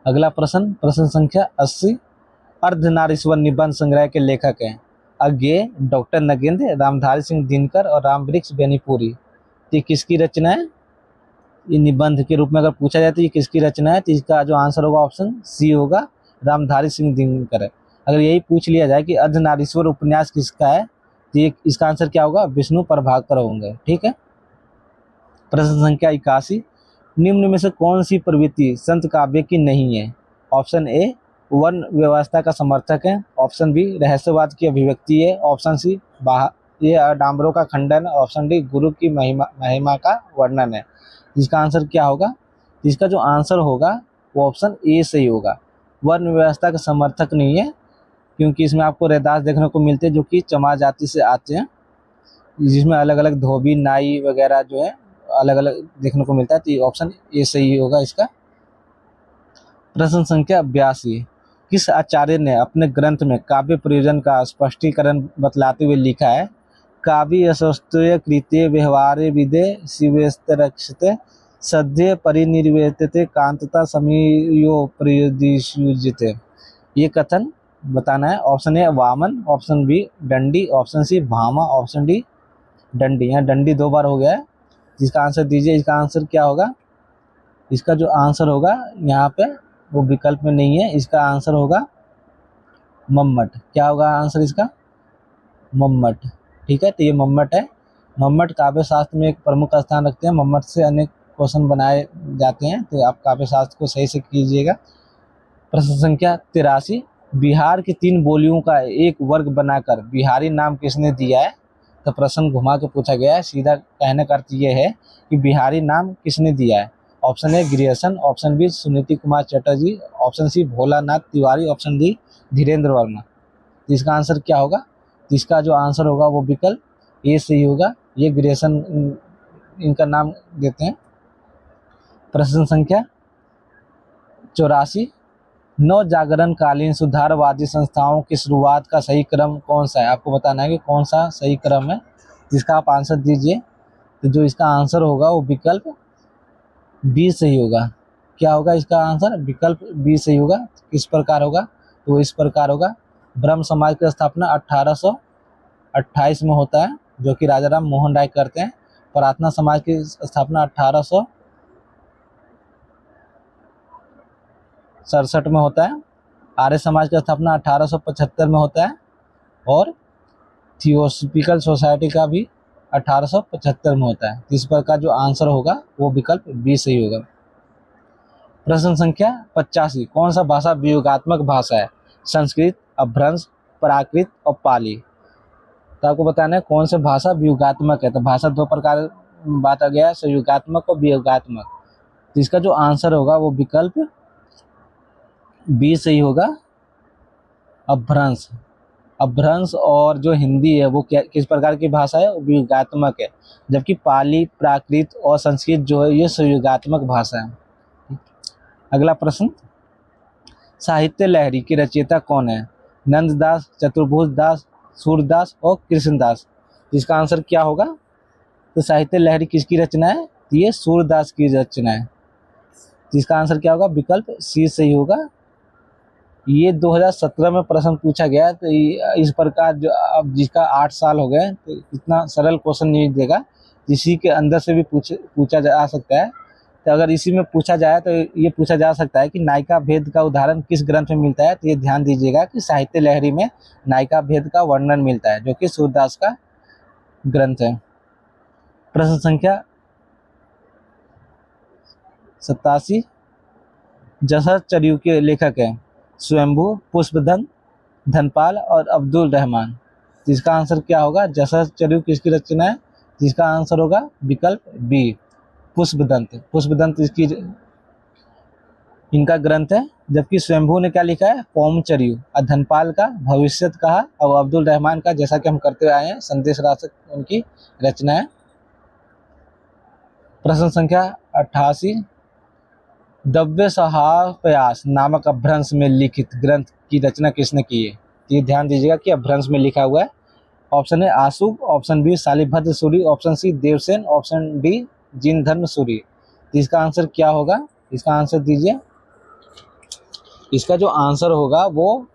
अगला प्रश्न, प्रश्न संख्या 80, अर्धनारीश्वर निबंध संग्रह के लेखक हैं अज्ञेय, डॉक्टर नगेंद्र, रामधारी सिंह दिनकर और रामवृक्ष बेनीपुरी। ये किसकी रचना है? ये निबंध के रूप में अगर पूछा जाए तो ये किसकी रचना है? तो इसका जो आंसर होगा ऑप्शन सी होगा, रामधारी सिंह दिनकर है। अगर यही पूछ लिया जाए कि अर्धनारीश्वर उपन्यास किसका है, तो ये इसका आंसर क्या होगा? विष्णु प्रभाकर होंगे। ठीक है। प्रश्न संख्या 81, निम्न में से कौन सी प्रवृत्ति संत काव्य की नहीं है? ऑप्शन ए वर्ण व्यवस्था का समर्थक है, ऑप्शन बी रहस्यवाद की अभिव्यक्ति है, ऑप्शन सी ये आडंबरों का खंडन, ऑप्शन डी गुरु की महिमा का वर्णन है। इसका आंसर क्या होगा? इसका जो आंसर होगा वो ऑप्शन ए सही होगा, वर्ण व्यवस्था का समर्थक नहीं है, क्योंकि इसमें आपको रैदास देखने को मिलते हैं जो कि चमार जाति से आते हैं, जिसमें अलग अलग धोबी नाई वगैरह जो है अलग अलग देखने को मिलता है। तो ऑप्शन ए सही होगा इसका। प्रश्न संख्या 82, किस आचार्य ने अपने ग्रंथ में काव्य प्रयोजन का स्पष्टीकरण बतलाते हुए लिखा है? काव्य यशस्त्य कृत्य व्यवहारे विदे शिवेस्तरक्षते सद्य परिनिर्वेतते कांतता समीयो प्रयोदिष्युजिते। ये कथन बताना है। Option A Vaman, option B Dandi, option C Bhama, option D डंडी। यहाँ डंडी 2 बार हो गया है। जिसका आंसर दीजिए। इसका आंसर क्या होगा? इसका जो आंसर होगा यहाँ पे वो विकल्प में नहीं है, इसका आंसर होगा मम्मट। क्या होगा आंसर इसका? मम्मट। ठीक है। तो ये मम्मट है। मम्मट काव्य शास्त्र में एक प्रमुख स्थान रखते हैं। मम्मट से अनेक क्वेश्चन बनाए जाते हैं, तो आप काव्य शास्त्र को सही से कीजिएगा। प्रश्न संख्या 83, बिहार की 3 बोलियों का एक वर्ग बनाकर बिहारी नाम किसने दिया है? तो प्रश्न घुमा के पूछा गया है। सीधा कहने का अर्थ ये है कि बिहारी नाम किसने दिया है? Option A Grierson, option B Suniti Kumar Chatterji, option C Bholanath Tiwari, option D Dhirendra Verma. इसका आंसर क्या होगा? इसका जो आंसर होगा वो विकल्प ए सही होगा, ये ग्रियर्सन इनका नाम देते हैं। प्रश्न संख्या 84, नव जागरण कालीन सुधारवादी संस्थाओं की शुरुआत का सही क्रम कौन सा है? आपको बताना है कि कौन सा सही क्रम है, जिसका आप आंसर दीजिए। तो जो इसका आंसर होगा वो विकल्प बी सही होगा। क्या होगा इसका आंसर? विकल्प बी सही होगा। किस प्रकार होगा? तो इस प्रकार होगा। ब्रह्म समाज की स्थापना 1828 में होता है, जो कि राजा राम मोहन राय करते हैं। प्रार्थना समाज की स्थापना 1867 में होता है। आर्य समाज की स्थापना 1875 में होता है, और थियोसॉफिकल सोसाइटी का भी 1875 में होता है। इस प्रकार जो आंसर होगा वो विकल्प बी सही होगा। प्रश्न संख्या 85, कौन सा भाषा वियोगात्मक भाषा है? संस्कृत, अपभ्रंश, प्राकृत और पाली। तो आपको बताना है कौन सा भाषा वियोगात्मक है। तो भाषा दो प्रकार बांटा गया है, संयोगात्मक और वियोगात्मक। तो इसका जो आंसर होगा वो विकल्प बी सही होगा, अपभ्रंश। अपभ्रंश और जो हिंदी है वो क्या किस प्रकार की भाषा है? वियोगात्मक है, जबकि पाली, प्राकृत और संस्कृत जो है ये संयोगात्मक भाषा है। अगला प्रश्न, साहित्य लहरी के रचयिता कौन है? नंददास, चतुर्भुज दास, सूरदास और कृष्णदास। इसका आंसर क्या होगा? तो साहित्य लहरी किसकी रचना है? ये सूरदास की रचना है। इसका आंसर क्या होगा? विकल्प सी सही होगा। ये 2017 में प्रश्न पूछा गया, तो इस प्रकार जो अब जिसका 8 साल हो गए तो इतना सरल क्वेश्चन नहीं देगा, इसी के अंदर से भी पूछा जा सकता है। तो अगर इसी में पूछा जाए तो ये पूछा जा सकता है कि नायिका भेद का उदाहरण किस ग्रंथ में मिलता है? तो ये ध्यान दीजिएगा कि साहित्य लहरी में नायिका भेद का वर्णन मिलता है, जो कि सूरदास का ग्रंथ है। प्रश्न संख्या 87, जसर चरियू के लेखक हैं स्वयंभू, पुष्पदंत, धनपाल और अब्दुल रहमान। जिसका आंसर क्या होगा? जसर चरियू किसकी रचना है? जिसका आंसर होगा विकल्प बी, पुष्पदंत। पुष्पदंत इनका ग्रंथ है, जबकि स्वयंभू ने क्या लिखा है? पौमचरियू। और धनपाल का भविष्यत कहा, और अब्दुल रहमान का जैसा कि हम करते आए हैं संदेश रासक उनकी रचना है। प्रश्न संख्या 88, दव्य सहापयास नामक अपभ्रंश में लिखित ग्रंथ की रचना किसने की है? ये ध्यान दीजिएगा कि अपभ्रंश में लिखा हुआ है। Option A Ashuk, option B Shalibhadra Suri, option C Devsen, option D Jindharm Suri. इसका आंसर क्या होगा? इसका आंसर दीजिए। इसका जो आंसर होगा वो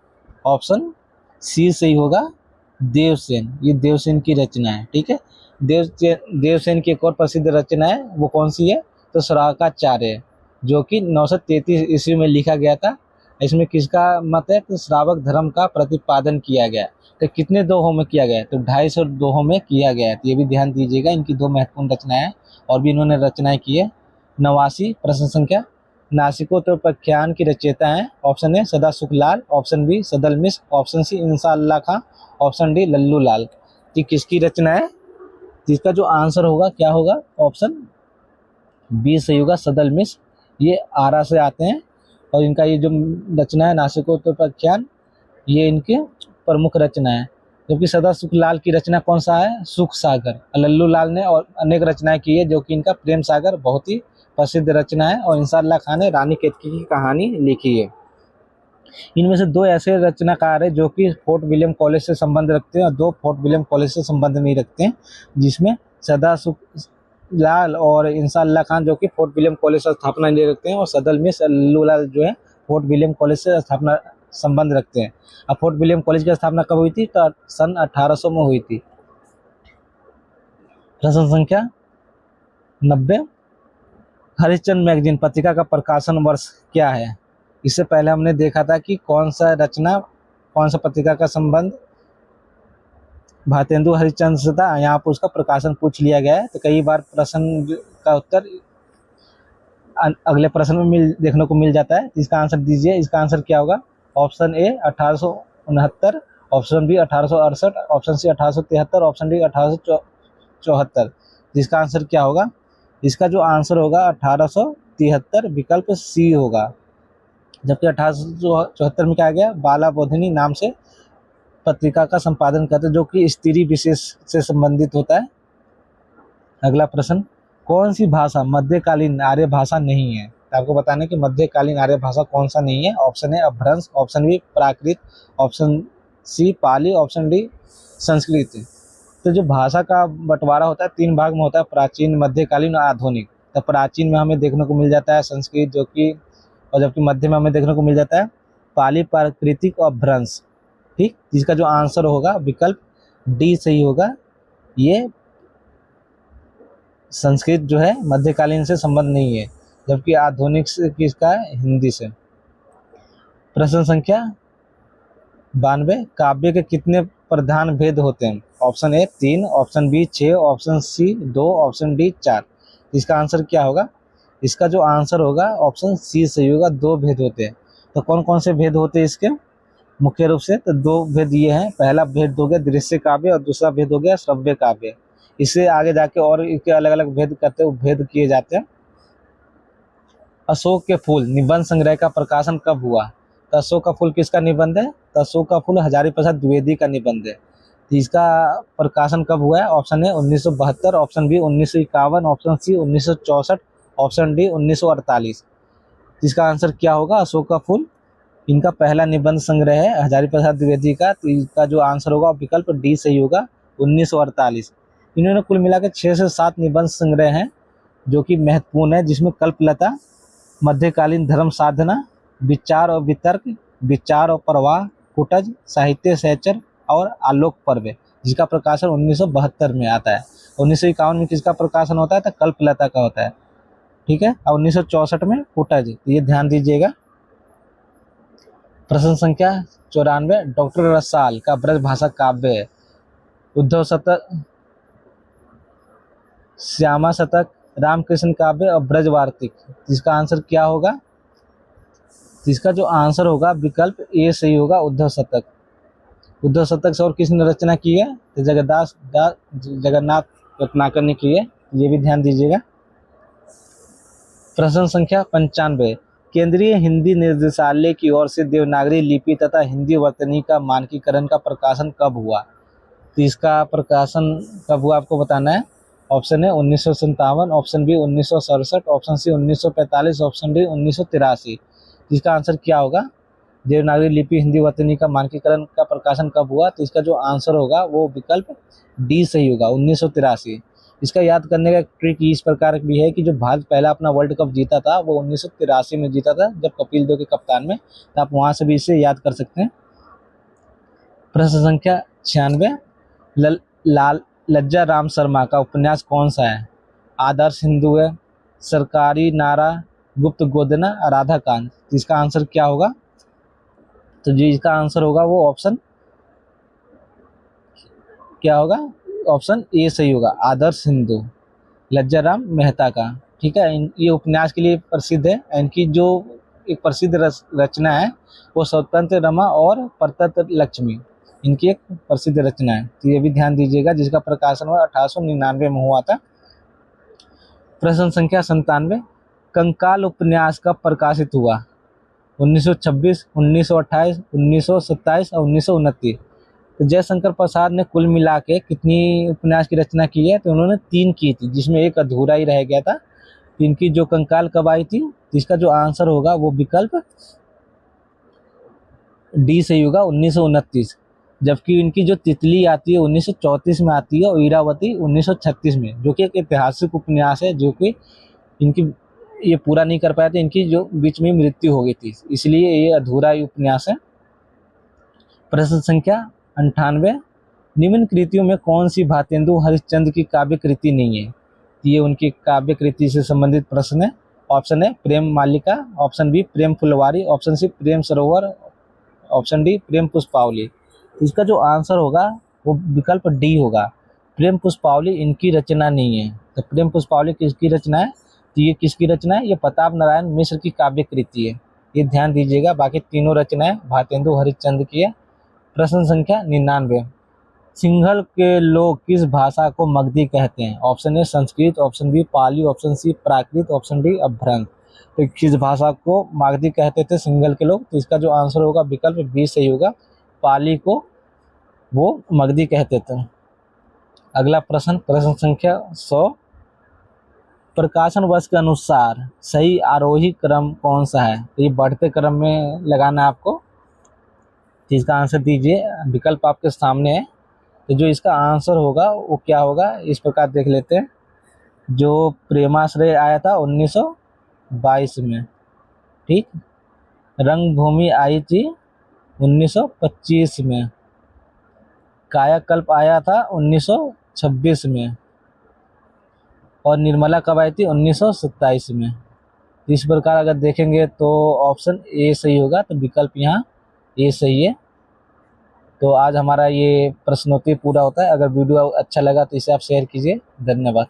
ऑप्शन सी सही होगा, देवसेन। ये देवसेन की रचना है। ठीक है, देवसेन की एक और प्रसिद्ध रचना है, वो कौन सी है? तो श्रावकाचार्य, जो कि 933 ईस्वी में लिखा गया था। इसमें किसका मत है? तो श्रावक धर्म का प्रतिपादन किया गया। तो कितने दोहों में किया गया है? तो 250 दोहों में किया गया है। तो ये भी ध्यान दीजिएगा, इनकी दो महत्वपूर्ण रचनाएं हैं और भी इन्होंने रचनाएं की है। 89, प्रश्न संख्या, नासिकोत्तरपाख्यान की रचयिता हैं। ऑप्शन ए सदा सुखलाल, ऑप्शन बी सदल मिश्र, ऑप्शन सी इंसा अल्लाह खां, ऑप्शन डी लल्लू लाल। ये किसकी रचना है? जिसका जो आंसर होगा क्या होगा? ऑप्शन बी सही होगा, सदल मिश्र। ये आरा से आते हैं और इनका ये जो रचना है नासिकोत्तरपाख्यान, ये इनके प्रमुख रचना है। जबकि सदा सुखलाल की रचना कौन सा है? सुख सागर। लल्लू लाल ने और अनेक रचनाएं की है, जो कि इनका प्रेम सागर बहुत ही प्रसिद्ध रचना है, और इंसा अल्लाह खां ने रानी केतकी की कहानी लिखी है। इनमें से दो ऐसे रचनाकार हैं जो कि फोर्ट विलियम कॉलेज से संबंध रखते हैं और दो फोर्ट विलियम कॉलेज से संबंध नहीं रखते हैं, जिसमें सदा सुख लाल और इंसा अल्लाह खान जो कि फोर्ट विलियम कॉलेज से स्थापना ले रखते हैं, और सदल मिश्र लल्लू लाल जो है फोर्ट विलियम कॉलेज से स्थापना संबंध रखते हैं। अब फोर्ट विलियम कॉलेज की स्थापना कब हुई थी? तो सन 1800 में हुई थी। प्रश्न संख्या 90, हरिश्चंद्र मैगजीन पत्रिका का प्रकाशन वर्ष क्या है? इससे पहले हमने देखा था कि कौन सा पत्रिका का संबंध भारतेंदु हरिश्चंद्र से था। यहाँ पर उसका प्रकाशन पूछ लिया गया है, तो कई बार प्रश्न का उत्तर अगले प्रश्न में देखने को मिल जाता है। इसका आंसर दीजिए। इसका आंसर क्या होगा? Option A 1869, option B 1868, option C 1873, option D 1874। जिसका आंसर क्या होगा? इसका जो आंसर होगा 1873, विकल्प सी होगा। जबकि 1874 में क्या गया? बाला बोधिनी नाम से पत्रिका का संपादन करते, जो कि स्त्री विशेष से संबंधित होता है। अगला प्रश्न, कौन सी भाषा मध्यकालीन आर्य भाषा नहीं है? तो आपको बताना है कि मध्यकालीन आर्य भाषा कौन सा नहीं है। ऑप्शन ए अपभ्रंश, ऑप्शन बी प्राकृत, ऑप्शन सी पाली, ऑप्शन डी संस्कृत। तो जो भाषा का बंटवारा होता है 3 भाग में होता है, प्राचीन, मध्यकालीन और आधुनिक। तो प्राचीन में हमें देखने को मिल जाता है संस्कृत, जो कि, और जबकि मध्य में हमें देखने को मिल जाता है पाली, प्राकृतिक और भ्रंश। ठीक, जिसका जो आंसर होगा विकल्प डी सही होगा। ये संस्कृत जो है मध्यकालीन से संबंध नहीं है, जबकि आधुनिक से किसका है, हिंदी से। प्रश्न संख्या 92, काव्य के कितने प्रधान भेद होते हैं? Option A 3, option B 6, option C 2, option D 4। इसका आंसर क्या होगा? इसका जो आंसर होगा ऑप्शन सी सही होगा, 2 भेद होते हैं। तो कौन कौन से भेद होते हैं इसके मुख्य रूप से? तो 2 भेद ये हैं। पहला भेद हो गया दृश्य काव्य और दूसरा भेद हो गया श्रव्य काव्य। इससे आगे जाके और इसके अलग अलग भेद करते भेद किए जाते हैं। अशोक के फूल निबंध संग्रह का प्रकाशन कब हुआ? तो अशोक का फूल किसका निबंध है? तो अशोक का फूल हजारी प्रसाद द्विवेदी का निबंध है। तो इसका प्रकाशन कब हुआ है? ऑप्शन है 1972, option B 1951, option C 1964, option D 1948। इसका आंसर क्या होगा? अशोक का फूल इनका पहला निबंध संग्रह है हजारी प्रसाद द्विवेदी का। तो इसका जो आंसर होगा विकल्प डी सही होगा, 1948। इन्होंने कुल मिलाकर 6 से 7 निबंध संग्रह हैं जो कि महत्वपूर्ण है, जिसमें कल्पलता, मध्यकालीन धर्म साधना, विचार और वितर्क, विचार और प्रवाह, कुटज, साहित्य सहचर और आलोक पर्व, जिसका प्रकाशन 1972 में आता है। 1951 में किसका प्रकाशन होता है? तो कल्पलता का होता है। ठीक है, और 1964 में कुटज। तो ये ध्यान दीजिएगा। प्रश्न संख्या 94, डॉक्टर रसाल का ब्रज भाषा काव्य है? उद्धव शतक, श्यामा शतक, रामकृष्ण काव्य और ब्रज वार्तिक। इसका आंसर क्या होगा? इसका जो आंसर होगा विकल्प ए सही होगा, उद्धव शतक। उद्धव शतक से और किसने रचना की है? तो जगन्नाथ रत्नाकर ने की है। ये भी ध्यान दीजिएगा। प्रश्न संख्या 95, केंद्रीय हिंदी निर्देशालय की ओर से देवनागरी लिपि तथा हिंदी वर्तनी का मानकीकरण का प्रकाशन कब हुआ? तो इसका प्रकाशन कब हुआ आपको बताना है। ऑप्शन है 1957, option B 1967, option C 1945, option D 1983। इसका आंसर क्या होगा? देवनागरी लिपि हिंदी वर्तनी का मानकीकरण का प्रकाशन कब हुआ? तो इसका जो आंसर होगा वो विकल्प डी सही होगा, 1983। इसका याद करने का ट्रिक इस प्रकार भी है कि जो भारत पहला अपना वर्ल्ड कप जीता था वो 1983 में जीता था, जब कपिल देव के कप्तान में। तो आप वहां से भी इसे याद कर सकते हैं। प्रश्न संख्या 96, लज्जा राम शर्मा का उपन्यास कौन सा है? आदर्श हिंदू है, सरकारी नारा, गुप्त गोदना, राधा कांत। इसका आंसर क्या होगा? तो जो इसका आंसर होगा वो ऑप्शन क्या होगा? ऑप्शन ए सही होगा, आदर्श हिंदू, लज्जा राम मेहता का। ठीक है, ये उपन्यास के लिए प्रसिद्ध है। इनकी जो एक प्रसिद्ध रचना है वो स्वतंत्र रमा और परतंत्र लक्ष्मी, इनकी एक प्रसिद्ध रचना है। तो ये भी ध्यान दीजिएगा, जिसका प्रकाशन हुआ 1899 में हुआ था। प्रश्न संख्या 97, कंकाल उपन्यास कब प्रकाशित हुआ? 1926, 1928, 1927 और 1929। तो जयशंकर प्रसाद ने कुल मिला के कितनी उपन्यास की रचना की है? तो उन्होंने 3 की थी, जिसमें एक अधूरा ही रह गया था। तो इनकी जो कंकाल कब आई थी? जिसका जो आंसर होगा वो विकल्प डी सही होगा, 1929। जबकि इनकी जो तितली आती है 1934 में आती है और ईरावती 1936 में, जो कि एक ऐतिहासिक उपन्यास है, जो कि इनकी ये पूरा नहीं कर पाए थे। इनकी जो बीच में मृत्यु हो गई थी, इसलिए ये अधूरा उपन्यास है। प्रश्न संख्या 98, निम्न कृतियों में कौन सी भारतेंदु हरिश्चंद्र की काव्य कृति नहीं है? ये उनकी काव्य कृति से संबंधित प्रश्न है। ऑप्शन है प्रेम मालिका, ऑप्शन बी प्रेम फुलवारी, ऑप्शन सी प्रेम सरोवर, ऑप्शन डी प्रेम पुष्पावली। इसका जो आंसर होगा वो विकल्प डी होगा, प्रेम पुष्पावली इनकी रचना नहीं है। तो प्रेम पुष्पावली किसकी रचना है? तो ये किसकी रचना है? ये प्रताप नारायण मिश्र की काव्य कृति है। ये ध्यान दीजिएगा। बाकी तीनों रचनाएं भारतेंदु हरिश्चंद्र की है। प्रश्न संख्या 99, सिंहल के लोग किस भाषा को मगधी कहते हैं? Option A Sanskrit, option B Pali, option C Prakrit, option D Apabhramsha. तो किस भाषा को मागधी कहते थे सिंहल के लोग? तो इसका जो आंसर होगा विकल्प बी सही होगा, पाली को वो मगधी कहते थे। अगला प्रश्न, प्रश्न संख्या 100, प्रकाशन वर्ष के अनुसार सही आरोही क्रम कौन सा है? तो ये बढ़ते क्रम में लगाना है आपको। तो इसका आंसर दीजिए, विकल्प आपके सामने है। तो जो इसका आंसर होगा वो क्या होगा, इस प्रकार देख लेते हैं। जो प्रेमाश्रय आया था 1922 में, ठीक। रंगभूमि आई थी 1925 में। कायाकल्प आया था 1926 में। और निर्मला कब आई थी, 1927 में। इस प्रकार अगर देखेंगे तो ऑप्शन ए सही होगा, तो विकल्प यहाँ ए सही है। तो आज हमारा ये प्रश्नोत्तरी पूरा होता है। अगर वीडियो अच्छा लगा तो इसे आप शेयर कीजिए। धन्यवाद।